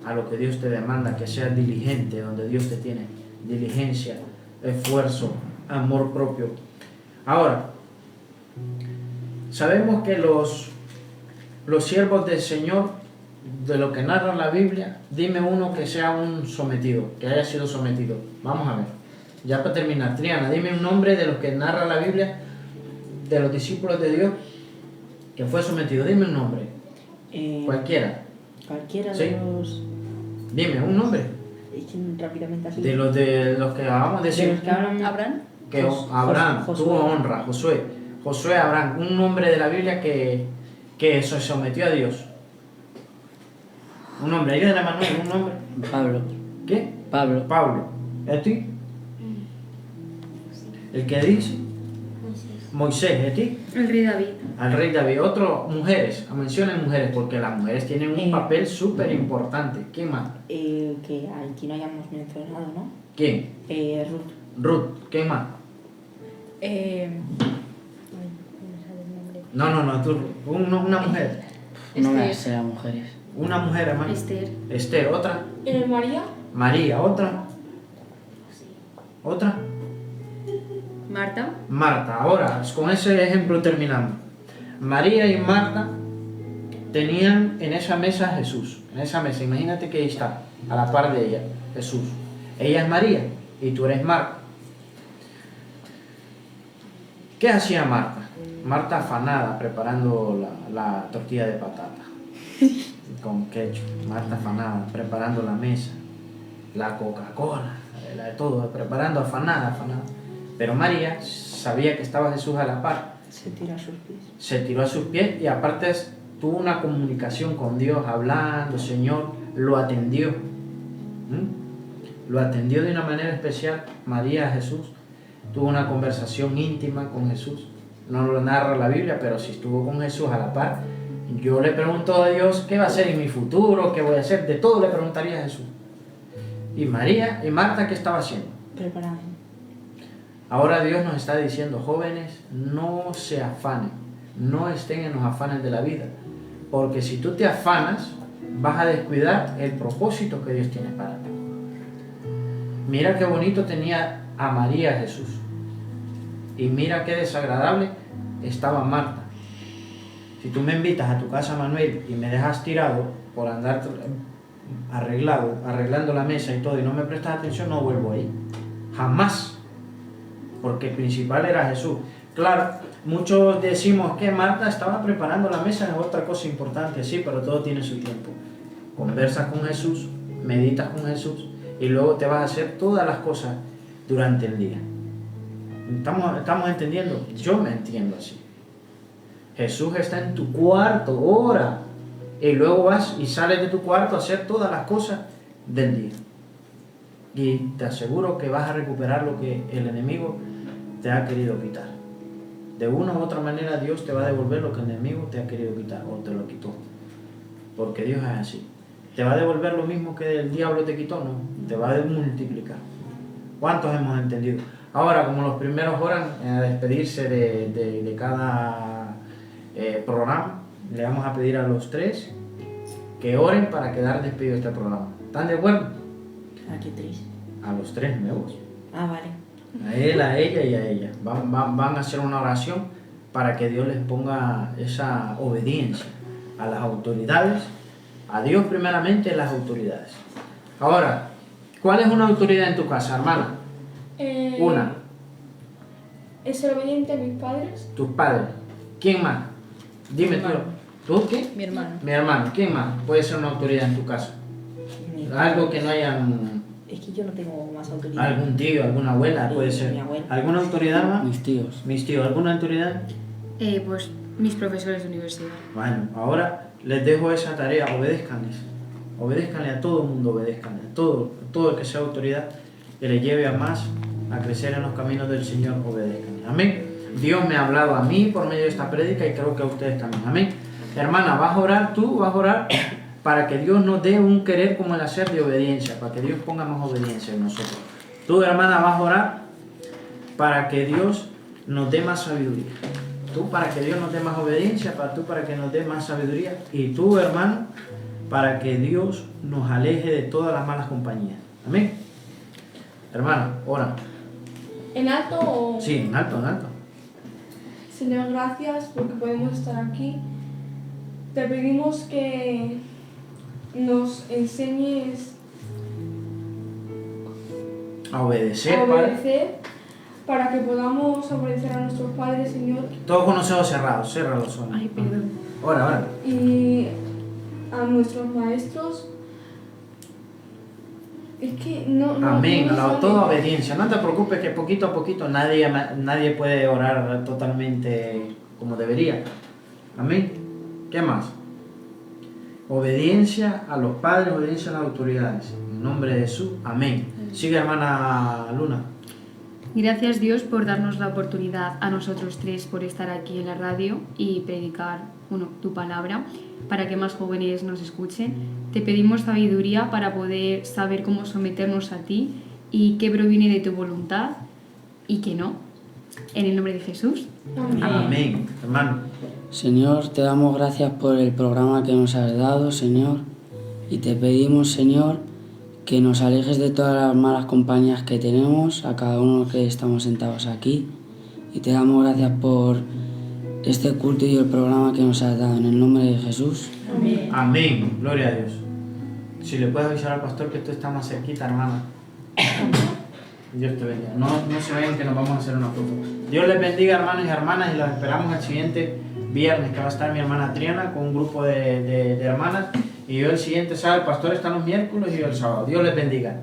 a lo que Dios te demanda, que seas diligente donde Dios te tiene. Diligencia, esfuerzo, amor propio. Ahora, sabemos que los siervos del Señor, de lo que narra la Biblia, dime uno que sea un sometido, que haya sido sometido. Vamos a ver. Ya para terminar, Triana, dime un nombre de los que narra la Biblia, de los discípulos de Dios, que fue sometido. Dime un nombre. Cualquiera. Cualquiera ¿Sí? de los... Dime un nombre. Rápidamente así. De los que acabamos de decir. De los que hablan Abraham. Que Abraham, Josué. tuvo honra, Josué, Abraham, un nombre de la Biblia que se sometió a Dios. Un nombre, ayúdale a Manuel, un nombre. Pablo. ¿Qué? Pablo. Pablo. ¿Es ti? ¿El que dice? Moisés, ¿es ti? El rey David. Al rey David. Otro, mujeres, mencionen mujeres, porque las mujeres tienen un papel súper importante. ¿Quién más? Que aquí no hayamos mencionado, ¿no? ¿Quién? Ruth. Ruth. ¿Quién más? No, tú, una mujer. No me sé a mujeres. Una mujer, hermano. Esther, otra. María. María, otra. ¿Otra? Marta. Ahora, con ese ejemplo terminamos. María y Marta tenían en esa mesa a Jesús. En esa mesa, imagínate que ahí está, a la par de ella, Jesús. Ella es María y tú eres Marta. ¿Qué hacía Marta? Marta afanada preparando la tortilla de patata con ketchup. Marta afanada preparando la mesa, la Coca-Cola, de todo, preparando afanada. Pero María sabía que estaba Jesús a la par. Se tiró a sus pies. Se tiró a sus pies y aparte tuvo una comunicación con Dios, hablando, Señor, lo atendió. Lo atendió de una manera especial. María a Jesús tuvo una conversación íntima con Jesús. No lo narra la Biblia, pero si estuvo con Jesús a la par, yo le pregunto a Dios qué va a hacer en mi futuro, qué voy a hacer, de todo le preguntaría a Jesús. Y María y Marta, ¿qué estaba haciendo? Preparando. Ahora Dios nos está diciendo, jóvenes, no se afanen, no estén en los afanes de la vida, porque si tú te afanas, vas a descuidar el propósito que Dios tiene para ti. Mira qué bonito tenía a María Jesús, y mira qué desagradable estaba Marta. Si tú me invitas a tu casa, Manuel, y me dejas tirado por andar arreglando la mesa y todo, y no me prestas atención, no vuelvo ahí, jamás. Porque el principal era Jesús. Claro, muchos decimos que Marta estaba preparando la mesa, es otra cosa importante, sí, pero todo tiene su tiempo. Conversas con Jesús, meditas con Jesús y luego te vas a hacer todas las cosas durante el día. ¿Estamos entendiendo? Yo me entiendo así. Jesús está en tu cuarto, ora, y luego vas y sales de tu cuarto a hacer todas las cosas del día. Y te aseguro que vas a recuperar lo que el enemigo te ha querido quitar. De una u otra manera Dios te va a devolver lo que el enemigo te ha querido quitar o te lo quitó. Porque Dios es así. ¿Te va a devolver lo mismo que el diablo te quitó? No, te va a multiplicar. ¿Cuántos hemos entendido? Ahora, como los primeros oran a despedirse de cada programa, le vamos a pedir a los tres que oren para quedar despedidos de este programa. ¿Están de acuerdo? ¿A qué tres? A los tres nuevos. Ah, vale. A él, a ella y a ella. Van a hacer una oración para que Dios les ponga esa obediencia a las autoridades, a Dios primeramente, las autoridades. Ahora, ¿cuál es una autoridad en tu casa, hermana? Una. Es ser obediente a mis padres. Tus padres. ¿Quién más? Dime tú. ¿Tú qué? Mi hermano. Mi hermano. ¿Quién más puede ser una autoridad en tu casa? Algo que no hayan... Es que yo no tengo más autoridad. Algún tío, alguna abuela, puede ser. Mi abuela. ¿Alguna autoridad más? Mis tíos. Mis tíos, ¿alguna autoridad? Pues mis profesores de universidad. Bueno, ahora les dejo esa tarea, obedézcanles. Obedézcanle a todo el mundo, obedézcanle a todo el que sea autoridad, que le lleve a más a crecer en los caminos del Señor, obedezcan. Amén. Dios me ha hablado a mí por medio de esta prédica y creo que a ustedes también. Amén. Hermana, vas a orar, tú vas a orar para que Dios nos dé un querer como el hacer de obediencia, para que Dios ponga más obediencia en nosotros. Tú, hermana, vas a orar para que Dios nos dé más sabiduría. Tú para que Dios nos dé más obediencia, para que nos dé más sabiduría. Y tú, hermano, para que Dios nos aleje de todas las malas compañías. Amén. Hermano, ora. ¿En alto o...? Sí, en alto, en alto. Señor, gracias porque podemos estar aquí. Te pedimos que nos enseñes A obedecer, a Padre. obedecer para que podamos obedecer a nuestros padres, Señor, Todos con los ojos cerrados, cierra los ojos. Ay, perdón. Ora, ora. y a nuestros maestros. Es que no... Amén, no a sale. toda obediencia. No te preocupes que poquito a poquito nadie puede orar totalmente como debería. Amén. ¿Qué más? Obediencia a los padres, obediencia a las autoridades. En nombre de Jesús, amén. Sigue, hermana Luna. Gracias Dios por darnos la oportunidad a nosotros tres por estar aquí en la radio y predicar tu palabra para que más jóvenes nos escuchen. Te pedimos sabiduría para poder saber cómo someternos a ti y qué proviene de tu voluntad y qué no. En el nombre de Jesús. Amén. Hermano. Señor, te damos gracias por el programa que nos has dado, Señor, y te pedimos, Señor, que nos alejes de todas las malas compañías que tenemos, a cada uno que estamos sentados aquí, y te damos gracias por este culto y el programa que nos has dado, en el nombre de Jesús. Amén. Amén. Gloria a Dios. Si le puedes avisar al pastor que tú estás más cerquita, hermana. Dios te bendiga. No se vayan que nos vamos a hacer una foto. Dios les bendiga, hermanos y hermanas, y los esperamos el siguiente viernes, que va a estar mi hermana Triana con un grupo de hermanas. Y yo el siguiente sábado, el pastor está los miércoles y yo el sábado. Dios les bendiga.